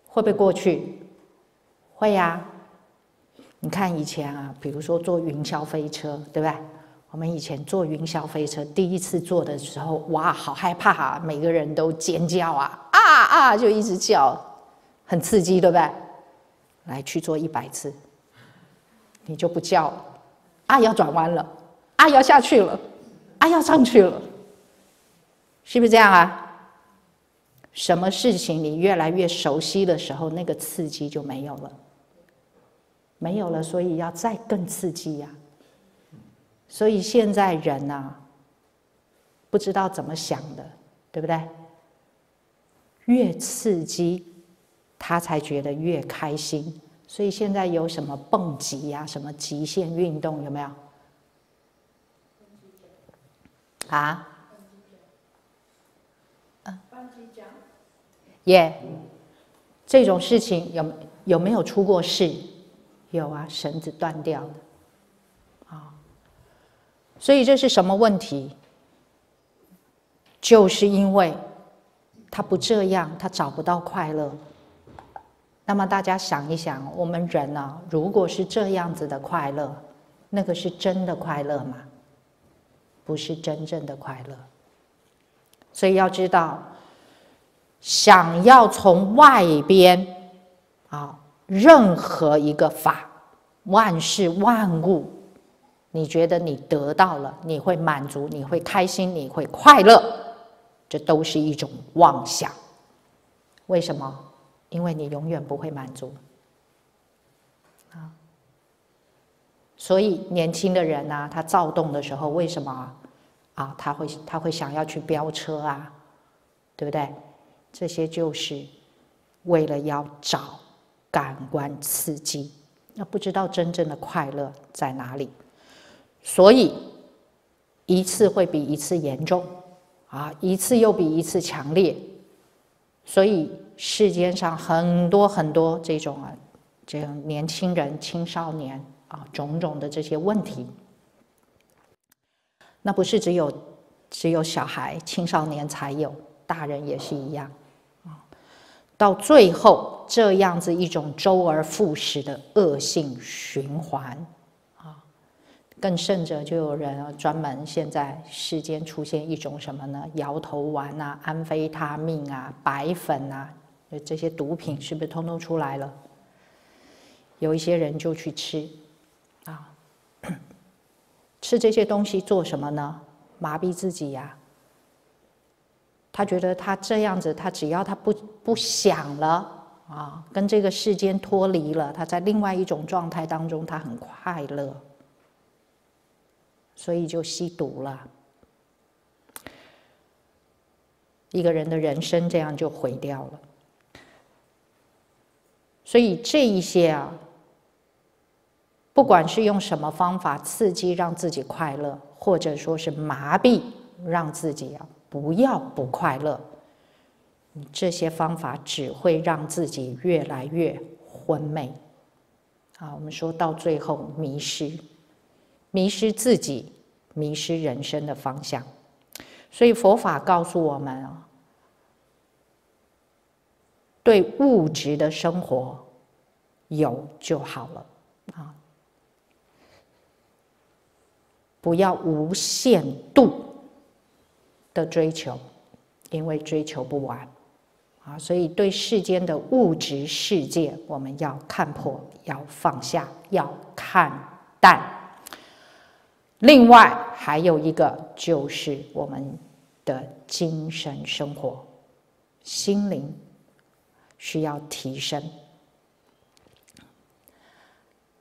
会不会过去？会你看以前比如说坐云霄飞车，对不对？我们以前坐云霄飞车，第一次坐的时候，哇，好害怕每个人都尖叫就一直叫，很刺激，对不对？来去做100次，你就不叫了要转弯了要下去了要上去了，是不是这样什么事情你越来越熟悉的时候，那个刺激就没有了，没有了，所以要再更刺激所以现在人不知道怎么想的，对不对？越刺激他才觉得越开心。所以现在有什么蹦极什么极限运动，有没有这种事情有没有出过事？有绳子断掉的所以这是什么问题？就是因为他不这样，他找不到快乐。那么大家想一想，我们人如果是这样子的快乐，那个是真的快乐吗？不是真正的快乐。所以要知道，想要从外边任何一个法万事万物，你觉得你得到了，你会满足，你会开心，你会快乐，这都是一种妄想。为什么？因为你永远不会满足。所以年轻的人啊，他躁动的时候，为什么啊？他会想要去飙车啊，对不对？这些就是为了要找感官刺激，那不知道真正的快乐在哪里。所以一次会比一次严重啊，一次又比一次强烈。所以世间上很多很多这种年轻人、青少年啊，种种的这些问题，那不是只有小孩、青少年才有，大人也是一样啊。到最后这样子一种周而复始的恶性循环啊，更甚者就有人专门现在世间出现一种什么呢？摇头丸啊、安非他命啊、白粉啊，这些毒品是不是通通出来了？有一些人就去吃啊，吃这些东西做什么呢？麻痹自己呀。他觉得他这样子，他只要他不想了啊，跟这个世间脱离了，他在另外一种状态当中，他很快乐，所以就吸毒了。一个人的人生这样就毁掉了。所以这一些啊，不管是用什么方法刺激让自己快乐，或者说是麻痹让自己不要不快乐，这些方法只会让自己越来越昏昧啊！我们说到最后迷失自己，迷失人生的方向。所以佛法告诉我们对物质的生活有就好了啊，不要无限度的追求，因为追求不完啊。所以对世间的物质世界，我们要看破，要放下，要看淡。另外还有一个就是我们的精神生活，心灵需要提升。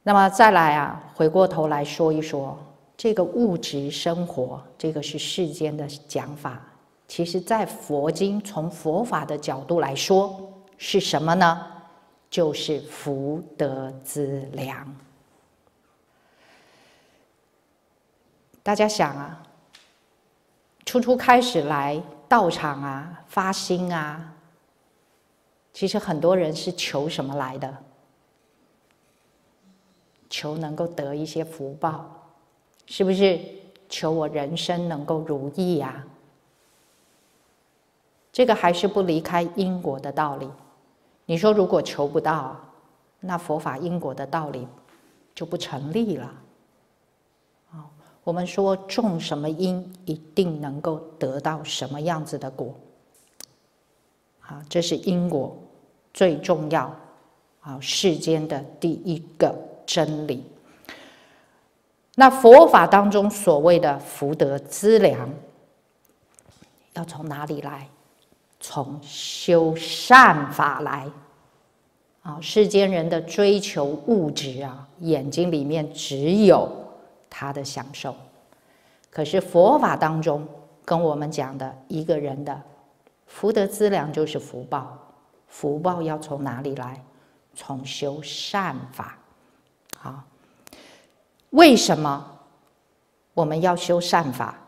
那么再来回过头来说一说这个物质生活，这个是世间的讲法。其实在佛经，从佛法的角度来说是什么呢？就是福德资粮。大家想初开始来道场发心其实很多人是求什么来的？求能够得一些福报，是不是？求我人生能够如意这个还是不离开因果的道理。你说如果求不到，那佛法因果的道理就不成立了。我们说种什么因，一定能够得到什么样子的果。这是因果最重要世间的第一个真理。那佛法当中所谓的福德资粮，要从哪里来？从修善法来。世间人的追求物质眼睛里面只有他的享受。可是佛法当中跟我们讲的一个人的福德资粮就是福报。福报要从哪里来？从修善法。为什么我们要修善法？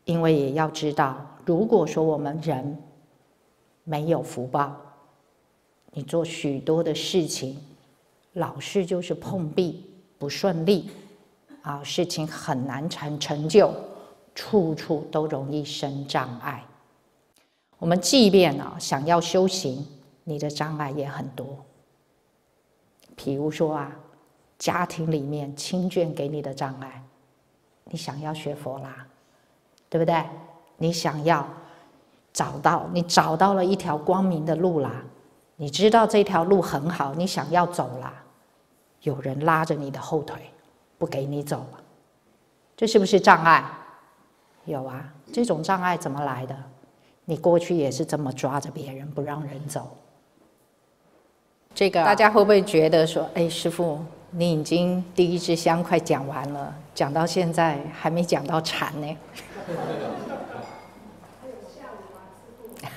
因为也要知道，如果说我们人没有福报，你做许多的事情老是就是碰壁不顺利事情很难成就，处处都容易生障碍。我们即便想要修行，你的障碍也很多。比如说家庭里面亲眷给你的障碍，你想要学佛啦，对不对？你想要找到了一条光明的路啦，你知道这条路很好，你想要走啦，有人拉着你的后腿，不给你走，这是不是障碍？有啊，这种障碍怎么来的？你过去也是这么抓着别人不让人走。这个大家会不会觉得说，哎，师父，你已经第一支香快讲完了，讲到现在还没讲到禅呢？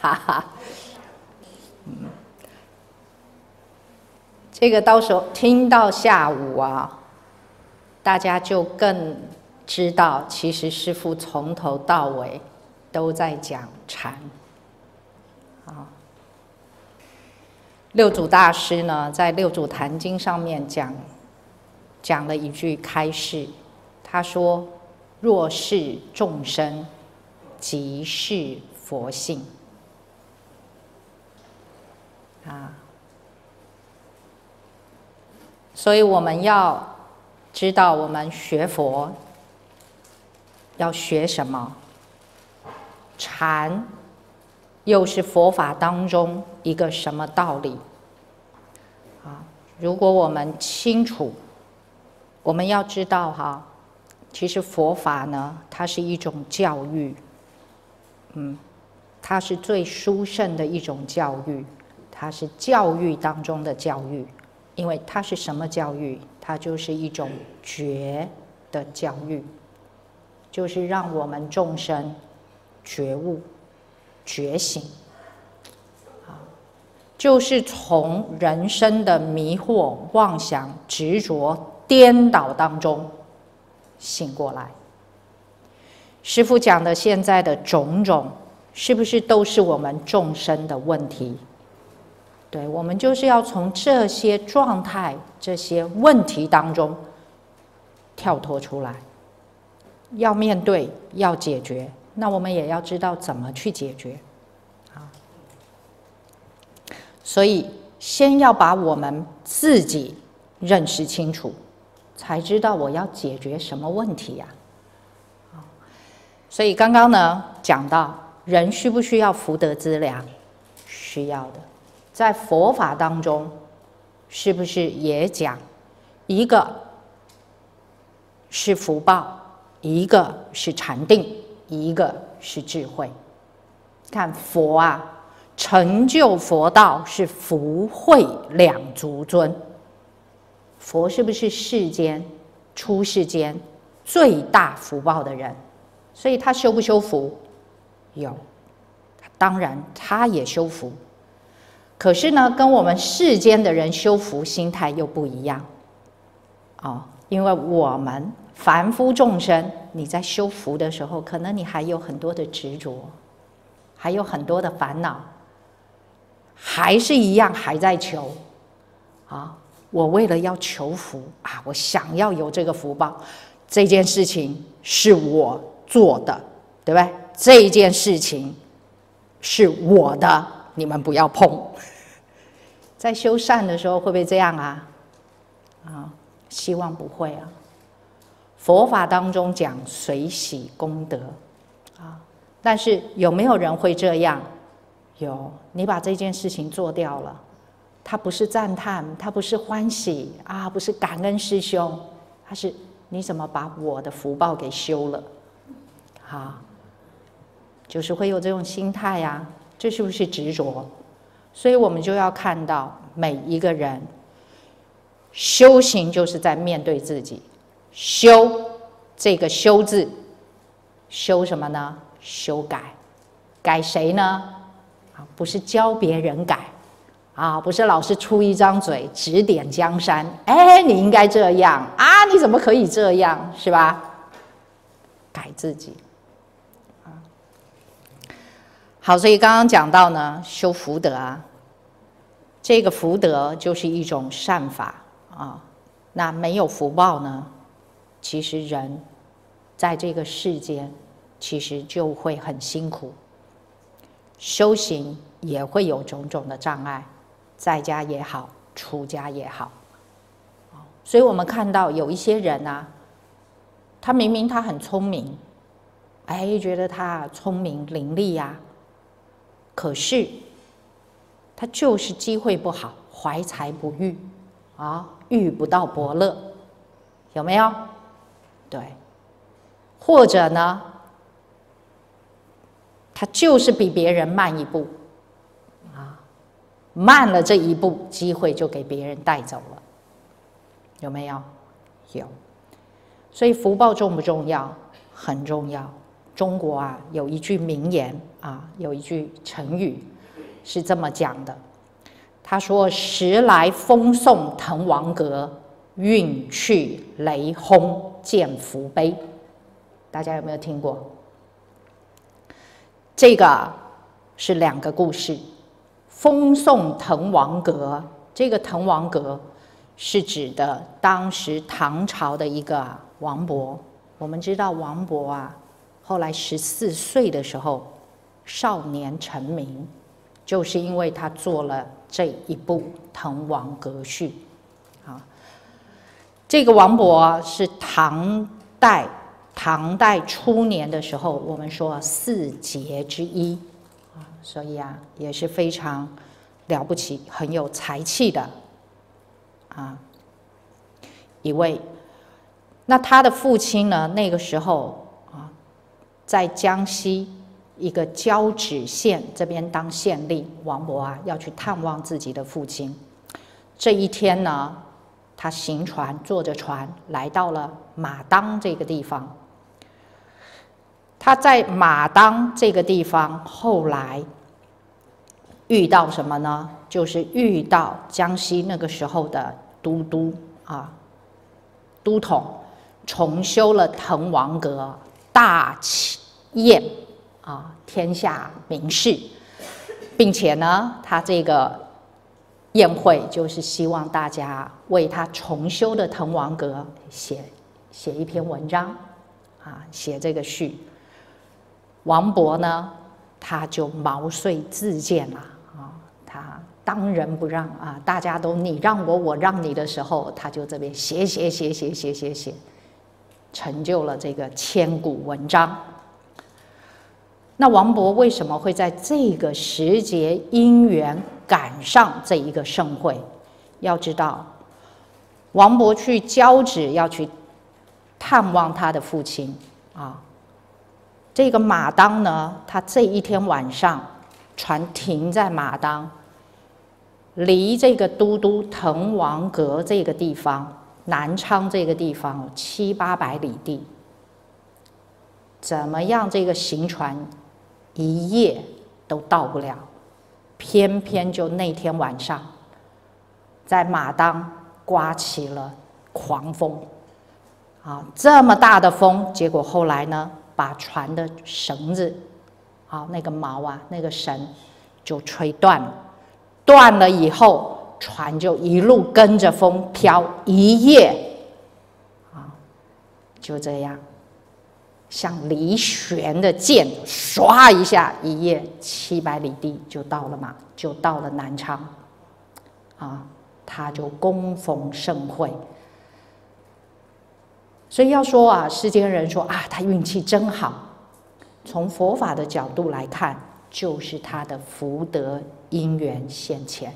哈哈，这个到时候听到下午啊，大家就更知道，其实师父从头到尾都在讲禅。六祖大师呢，在《六祖坛经》上面讲了一句开示，他说：“若是众生，即是佛性。”所以我们要知道，我们学佛要学什么？禅又是佛法当中一个什么道理？如果我们清楚，我们要知道其实佛法呢，它是一种教育，它是最殊胜的一种教育，它是教育当中的教育，因为它是什么教育？它就是一种觉的教育，就是让我们众生觉悟、觉醒。就是从人生的迷惑、妄想、执着、颠倒当中醒过来。师父讲的现在的种种，是不是都是我们众生的问题？对，我们就是要从这些状态、这些问题当中跳脱出来，要面对，要解决。那我们也要知道怎么去解决。所以，先要把我们自己认识清楚，才知道我要解决什么问题呀。所以刚刚呢讲到，人需不需要福德资粮？需要的。在佛法当中，是不是也讲，一个是福报，一个是禅定，一个是智慧？看佛啊，成就佛道是福慧两足尊。佛是不是世间出世间最大福报的人？所以他修不修福？有，当然他也修福。可是呢，跟我们世间的人修福心态又不一样。因为我们凡夫众生，你在修福的时候，可能你还有很多的执着，还有很多的烦恼，还是一样还在求。我为了要求福我想要有这个福报，这件事情是我做的，对不对？这件事情是我的，你们不要碰。在修善的时候会不会这样希望不会啊。佛法当中讲随喜功德但是有没有人会这样？有，你把这件事情做掉了，他不是赞叹，他不是欢喜不是感恩师兄，他是你怎么把我的福报给修了？就是会有这种心态呀，这是不是执着？所以我们就要看到每一个人修行就是在面对自己。修这个修字，修什么呢？修改。改谁呢？不是教别人改不是老师出一张嘴指点江山，你应该这样你怎么可以这样，是吧？改自己。好，所以刚刚讲到呢，修福德这个福德就是一种善法那没有福报呢，其实人在这个世间其实就会很辛苦，修行也会有种种的障碍，在家也好，出家也好。所以我们看到有一些人他明明他很聪明，觉得他聪明伶俐可是他就是机会不好，怀才不遇遇不到伯乐，有没有？对，或者呢，他就是比别人慢一步，慢了这一步，机会就给别人带走了，有没有？有。所以福报重不重要？很重要。中国有一句名言有一句成语是这么讲的，他说：“时来风送滕王阁，运去雷轰见福碑。”大家有没有听过？这个是两个故事。风送滕王阁，这个滕王阁是指的当时唐朝的一个王勃。我们知道王勃后来14岁的时候少年成名，就是因为他做了这一部《滕王阁序》这个王勃是唐代初年的时候，我们说四杰之一所以也是非常了不起、很有才气的一位。那他的父亲呢，那个时候在江西一个交趾县这边当县令，王勃要去探望自己的父亲。这一天呢，他行船，坐着船来到了马当这个地方。他在马当这个地方后来遇到什么呢？就是遇到江西那个时候的都统重修了滕王阁，大宴天下名士，并且呢，他这个宴会就是希望大家为他重修的滕王阁写一篇文章写这个序。王勃呢，他就毛遂自荐了他当仁不让大家都你让我，我让你的时候，他就这边写，成就了这个千古文章。那王勃为什么会在这个时节因缘赶上这一个盛会？要知道，王勃去交趾要去探望他的父亲这个马当呢，他这一天晚上船停在马当，离这个都滕王阁这个地方，南昌这个地方700-800里地。怎么样，这个行船一夜都到不了，偏偏就那天晚上，在马当刮起了狂风这么大的风，结果后来呢，把船的绳子那个锚那个绳就吹断了。断了以后，船就一路跟着风飘，一夜就这样像离弦的箭，唰一下，一夜700里地就到了南昌他就恭逢盛会。所以要说世间人说他运气真好，从佛法的角度来看，就是他的福德因缘现前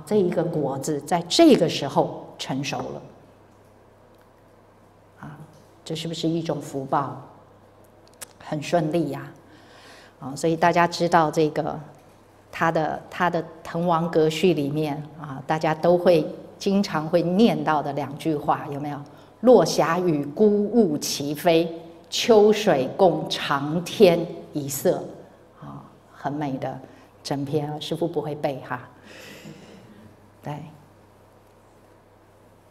这一个果子在这个时候成熟了这是不是一种福报？很顺利所以大家知道这个他的《滕王阁序》里面大家都会经常会念到的2句话，有没有？落霞与孤鹜齐飞，秋水共长天一色很美的整篇师父不会背对。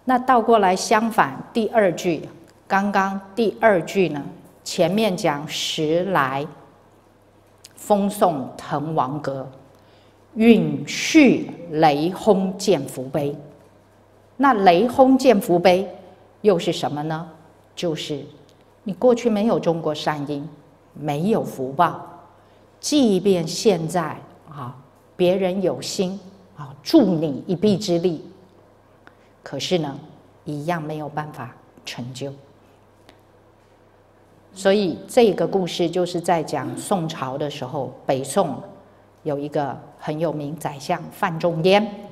那倒过来相反，第2句，刚刚第2句呢，前面讲时来风送滕王阁，运去雷轰见福碑。那雷轰见福碑又是什么呢？就是你过去没有种过善因，没有福报，即便现在别人有心助你一臂之力，可是呢，一样没有办法成就。所以这个故事就是在讲宋朝的时候，北宋有一个很有名宰相范仲淹，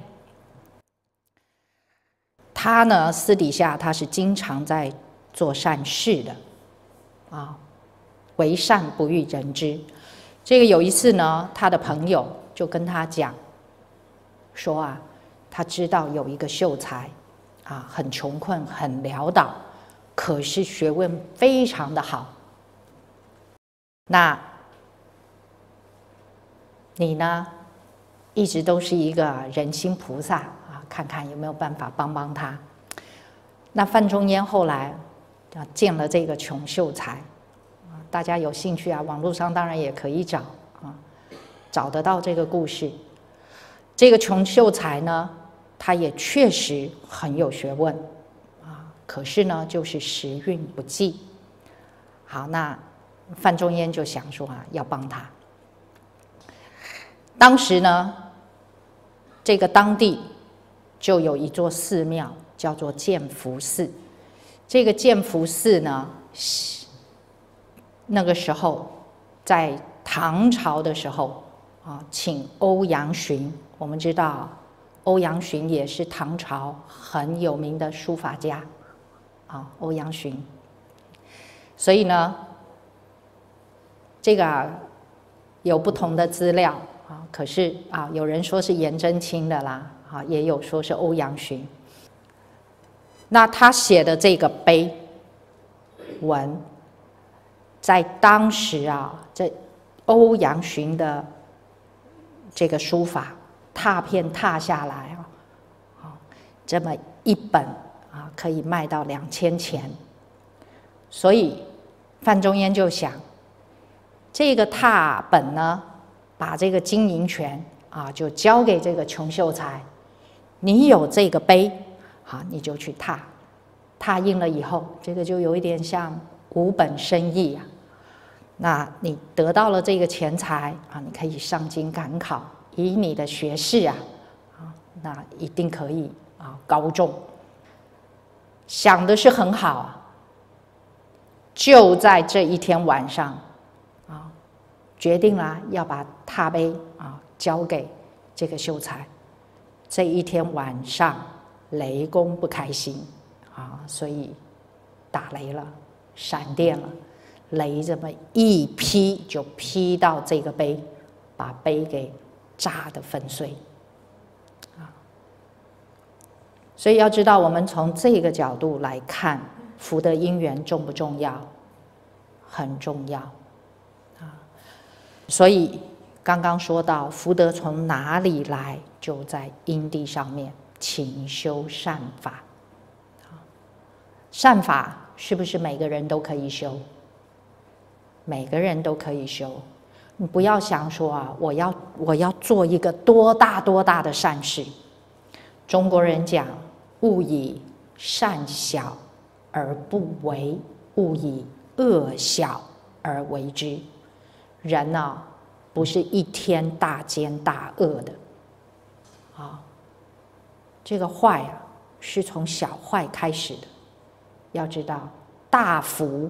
他呢私底下他是经常在做善事的，为善不欲人知。这个有一次呢，他的朋友就跟他讲说他知道有一个秀才很穷困很潦倒，可是学问非常的好。那你呢，一直都是一个人心菩萨看看有没有办法帮帮他。那范仲淹后来见了这个穷秀才，大家有兴趣网络上当然也可以找得到这个故事。这个穷秀才呢，他也确实很有学问可是呢，就是时运不济。好，那范仲淹就想说要帮他。当时呢，这个当地就有一座寺庙叫做建福寺。这个建福寺呢，那个时候在唐朝的时候请欧阳询。我们知道欧阳询也是唐朝很有名的书法家欧阳询。所以呢，这个有不同的资料可是有人说是颜真卿的啦也有说是欧阳询。那他写的这个碑文，在当时这欧阳询的这个书法拓片拓下来这么一本可以卖到2000钱。所以范仲淹就想，这个拓本呢，把这个经营权就交给这个穷秀才，你有这个碑你就去拓印了以后，这个就有一点像无本生意那你得到了这个钱财你可以上京赶考，以你的学识那一定可以高中。想的是很好就在这一天晚上决定了要把拓碑交给这个秀才。这一天晚上雷公不开心所以打雷了，闪电了，雷这么一劈就劈到这个碑，把碑给炸得粉碎所以要知道，我们从这个角度来看，福德因缘重不重要？很重要所以刚刚说到福德从哪里来，就在因地上面，勤修善法。善法是不是每个人都可以修？每个人都可以修。你不要想说我要做一个多大的善事。中国人讲，勿以善小而不为，勿以恶小而为之。人不是一天大奸大恶的这个坏是从小坏开始的。要知道，大福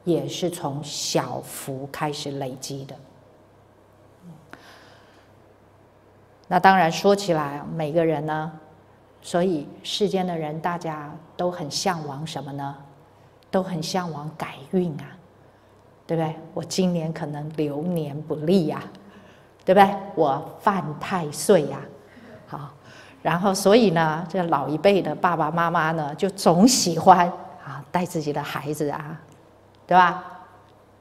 也是从小福开始累积的。那当然说起来，每个人呢，所以世间的人大家都很向往什么呢？都很向往改运对不对？我今年可能流年不利对不对？我犯太岁好，然后所以呢，这老一辈的爸爸妈妈呢，就总喜欢带自己的孩子对吧？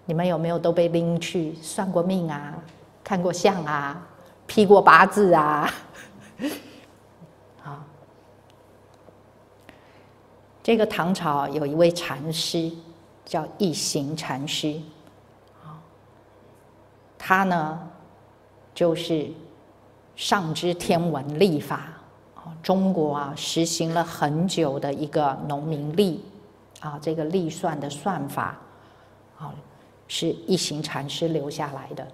你们有没有都被拎去算过命看过相批过八字这个唐朝有一位禅师叫一行禅师他呢就是上知天文历法中国实行了很久的一个农民历这个历算的算法是一行禅师留下来的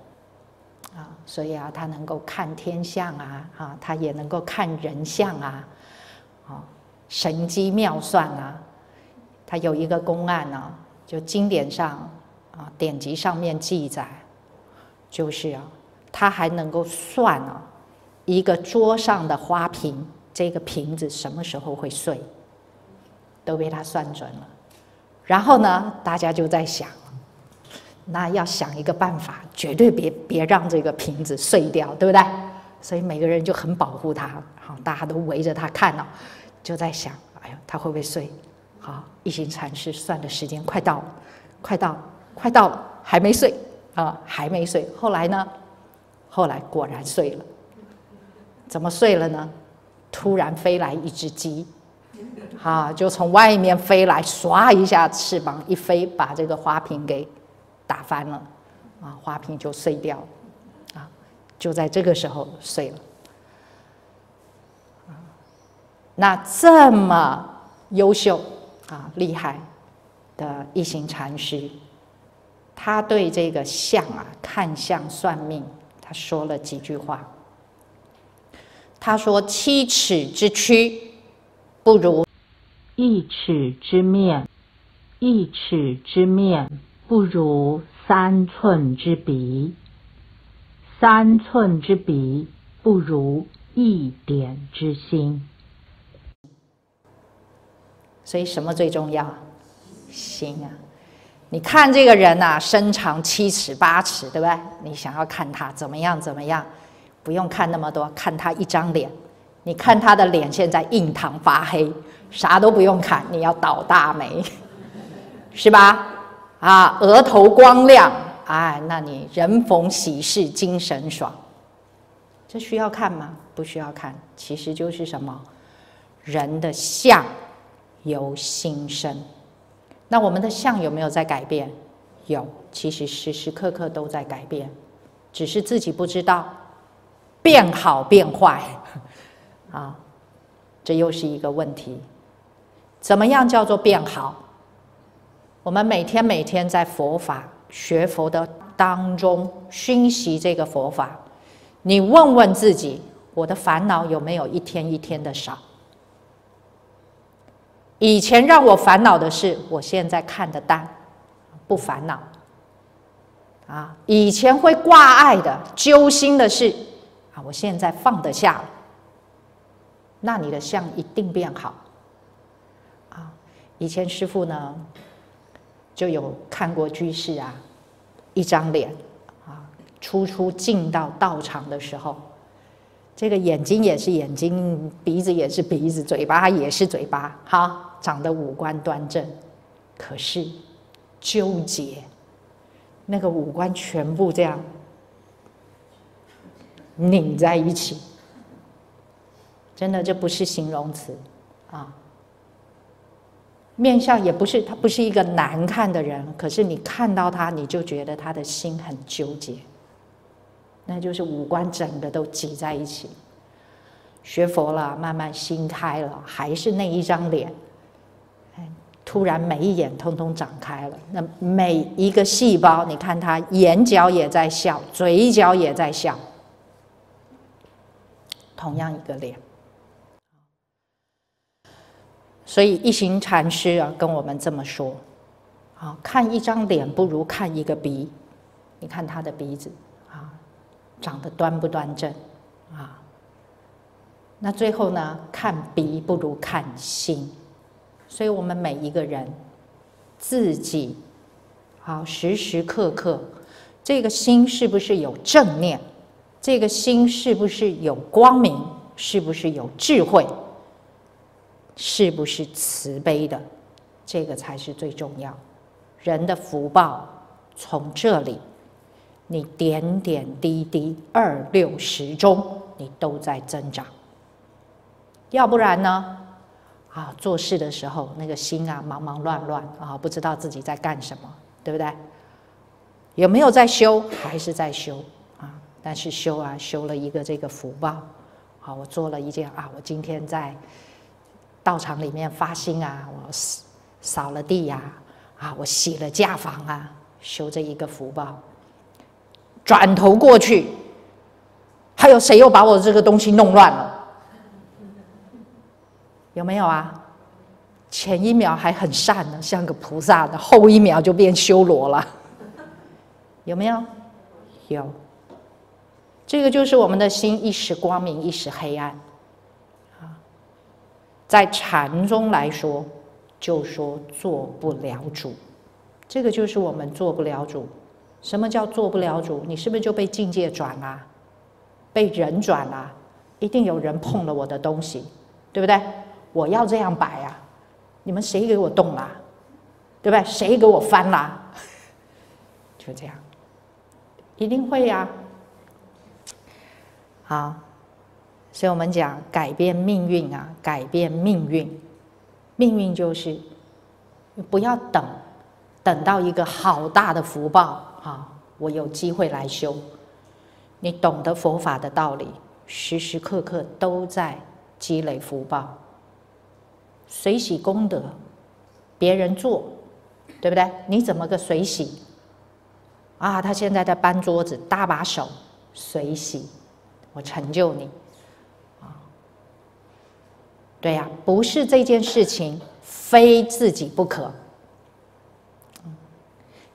所以他能够看天象他也能够看人相神机妙算他有一个公案就经典上典籍上面记载，就是他还能够算一个桌上的花瓶，这个瓶子什么时候会碎都被他算准了。然后呢，大家就在想，那要想一个办法，绝对别让这个瓶子碎掉，对不对？所以每个人就很保护他，好，大家都围着他看哦，就在想，哎呀，他会不会碎？好，一行禅师算的时间快到了，快到了，还没碎啊，还没碎。后来呢？后来果然碎了。怎么碎了呢？突然飞来一只鸡。就从外面飞来，唰一下翅膀一飞，把这个花瓶给打翻了，花瓶就碎掉了，就在这个时候碎了。那这么优秀厉害的一行禅师，他对这个相看相算命，他说了几句话。他说：“7尺之躯，不如1尺之面；1尺之面，不如3寸之鼻；3寸之鼻，不如1点之心。”所以什么最重要？心啊！你看这个人身长7尺8尺，对不对？你想要看他怎么样？不用看那么多，看他一张脸。你看他的脸现在印堂发黑，啥都不用看，你要倒大霉，是吧？额头光亮，那你人逢喜事精神爽。这需要看吗？不需要看，其实就是什么？人的相由心生。那我们的相有没有在改变？有，其实时时刻刻都在改变，只是自己不知道，变好变坏这又是一个问题。怎么样叫做变好？我们每天在佛法学佛的当中熏习这个佛法，你问问自己，我的烦恼有没有一天一天的少？以前让我烦恼的事，我现在看得淡，不烦恼以前会挂碍的、揪心的事我现在放得下了。那你的相一定变好以前师父呢就有看过居士一张脸初进到道场的时候，这个眼睛也是眼睛，鼻子也是鼻子，嘴巴也是嘴巴，长得五官端正，可是纠结，那个五官全部这样拧在一起。真的，这不是形容词面相也不是，他不是一个难看的人，可是你看到他，你就觉得他的心很纠结，那就是五官整个都挤在一起。学佛了，慢慢心开了，还是那一张脸，突然眉眼通通长开了，那每一个细胞，你看他眼角也在笑，嘴角也在笑，同样一个脸。所以一行禅师跟我们这么说看一张脸不如看一个鼻。你看他的鼻子长得端不端正那最后呢，看鼻不如看心。所以我们每一个人自己时时刻刻，这个心是不是有正念？这个心是不是有光明？是不是有智慧？是不是慈悲的？这个才是最重要。人的福报从这里，你点点滴滴2、6、10中，你都在增长。要不然呢？做事的时候那个心忙忙乱乱不知道自己在干什么，对不对？有没有在修？还是在修但是修了一个这个福报我做了一件我今天在道场里面发心我扫了地我洗了家房修这一个福报。转头过去，还有谁又把我这个东西弄乱了？有没有前一秒还很善呢，像个菩萨的，后一秒就变修罗了。有没有？有。这个就是我们的心一时光明，一时黑暗。在禅中来说，就说做不了主。这个就是我们做不了主。什么叫做不了主？你是不是就被境界转啦？被人转啦？一定有人碰了我的东西，对不对？我要这样摆啊，你们谁给我动啦？对不对？谁给我翻啦？就这样，一定会呀。好，所以我们讲改变命运啊，改变命运，命运就是不要等到一个好大的福报啊，我有机会来修。你懂得佛法的道理，时时刻刻都在积累福报，随喜功德，别人做，对不对？你怎么个随喜啊？他现在在搬桌子，搭把手，随喜，我成就你啊！对呀，不是这件事情非自己不可。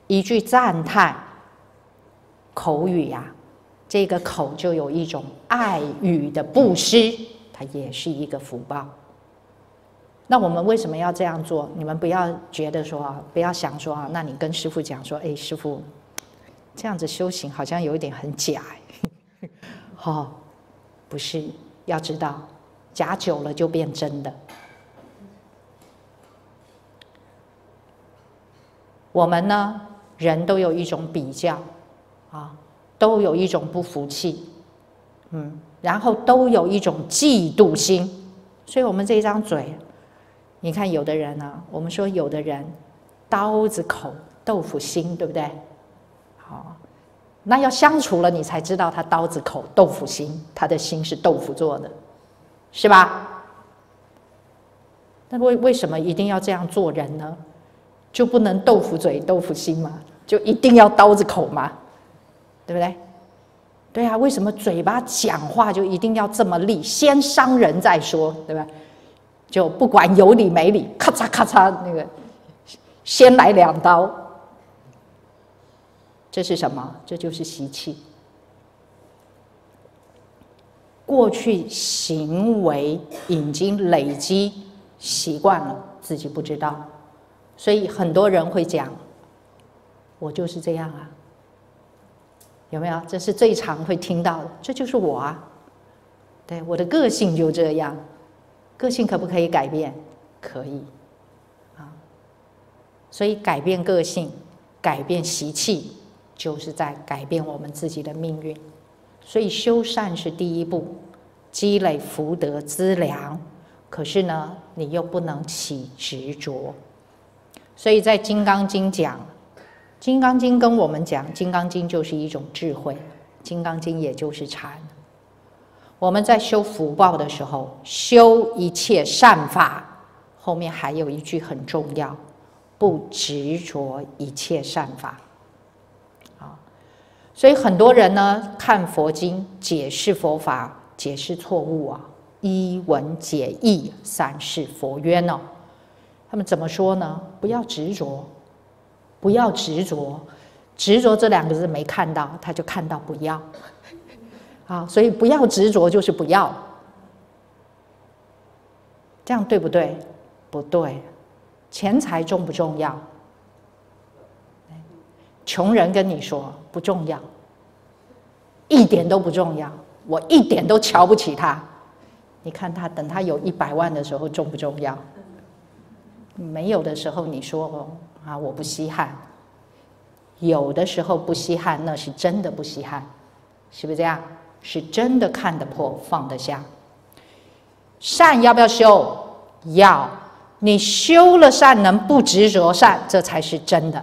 一句赞叹口语呀，这个口就有一种爱语的布施，它也是一个福报。那我们为什么要这样做？你们不要觉得说，不要想说啊，那你跟师父讲说，哎，师父，这样子修行好像有一点很假，哦，不是，要知道，假久了就变真的。我们呢，人都有一种比较啊，都有一种不服气，然后都有一种嫉妒心，所以我们这一张嘴，你看有的人啊，我们说有的人刀子口豆腐心，对不对？好，那要相处了，你才知道他刀子口豆腐心，他的心是豆腐做的，是吧？那为什么一定要这样做人呢？就不能豆腐嘴豆腐心吗？就一定要刀子口吗？对不对？对啊，为什么嘴巴讲话就一定要这么利？先伤人再说，对吧？就不管有理没理，咔嚓咔嚓，那个先来2刀。这是什么？这就是习气。过去行为已经累积习惯了，自己不知道。所以很多人会讲，我就是这样啊，有没有？这是最常会听到的，这就是我啊，对，我的个性就这样。个性可不可以改变？可以啊。所以改变个性，改变习气，就是在改变我们自己的命运。所以修善是第一步，积累福德资粮。可是呢，你又不能起执着。所以在《金刚经》讲，《金刚经》跟我们讲，《金刚经》就是一种智慧，《金刚经》也就是禅。我们在修福报的时候，修一切善法，后面还有一句很重要，不执着一切善法。所以很多人呢，看佛经解释佛法，解释错误啊，依文解义，三世佛冤哦。他们怎么说呢？不要执着，不要执着，执着这2个字没看到，他就看到不要。啊，所以不要执着就是不要，这样对不对？不对。钱财重不重要？穷人跟你说不重要，一点都不重要，我一点都瞧不起他。你看他等他有100万的时候重不重要？没有的时候你说啊我不稀罕，有的时候不稀罕那是真的不稀罕，是不是这样？是真的看得破放得下。善要不要修？要。你修了善能不执着善，这才是真的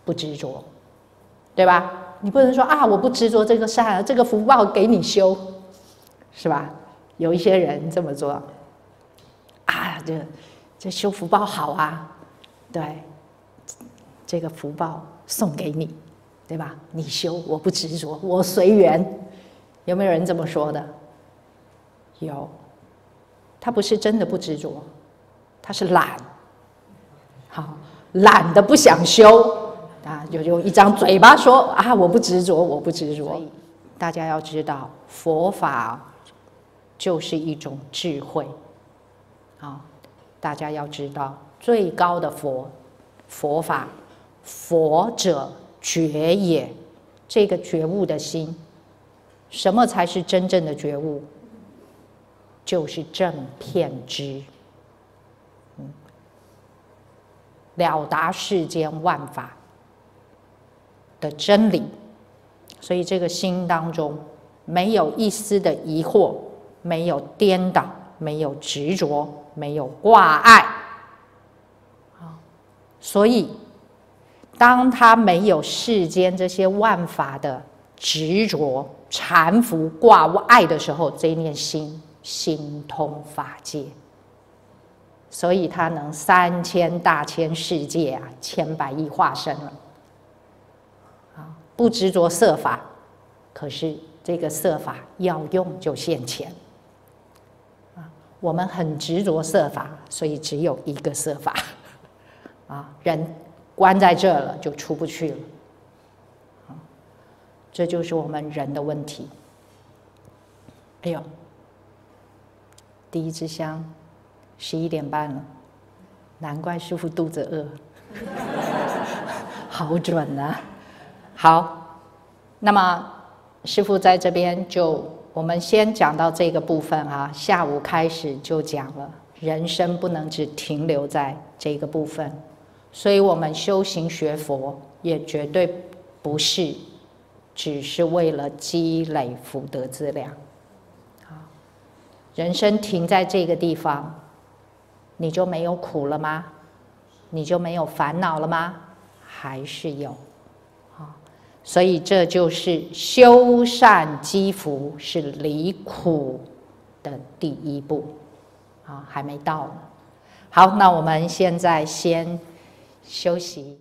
不执着，对吧？你不能说啊我不执着这个善，这个福报给你修，是吧？有一些人这么做啊，这修福报好啊，对，这个福报送给你，对吧？你修，我不执着，我随缘。有没有人这么说的？有。他不是真的不执着，他是懒，好，懒得不想修啊，就用一张嘴巴说啊我不执着，我不执着。大家要知道，佛法就是一种智慧啊，大家要知道，最高的佛法，佛者觉也。这个觉悟的心，什么才是真正的觉悟？就是正遍知，了达世间万法的真理。所以这个心当中没有一丝的疑惑，没有颠倒，没有执着，没有挂碍。所以当他没有世间这些万法的执着、缠缚、挂碍的时候，这一念心通法界，所以他能3000大千世界啊，千百亿化身了。不执着色法，可是这个色法要用就现前。我们很执着色法，所以只有一个色法。人关在这了就出不去了。这就是我们人的问题。哎呦，第一支香11点半了，难怪师父肚子饿。好准啊！好，那么师父在这边我们先讲到这个部分啊，下午开始就讲了，人生不能只停留在这个部分，所以我们修行学佛也绝对不是只是为了积累福德资粮。人生停在这个地方，你就没有苦了吗？你就没有烦恼了吗？还是有。所以这就是修善积福，是离苦的第一步。还没到呢。好，那我们现在先休息。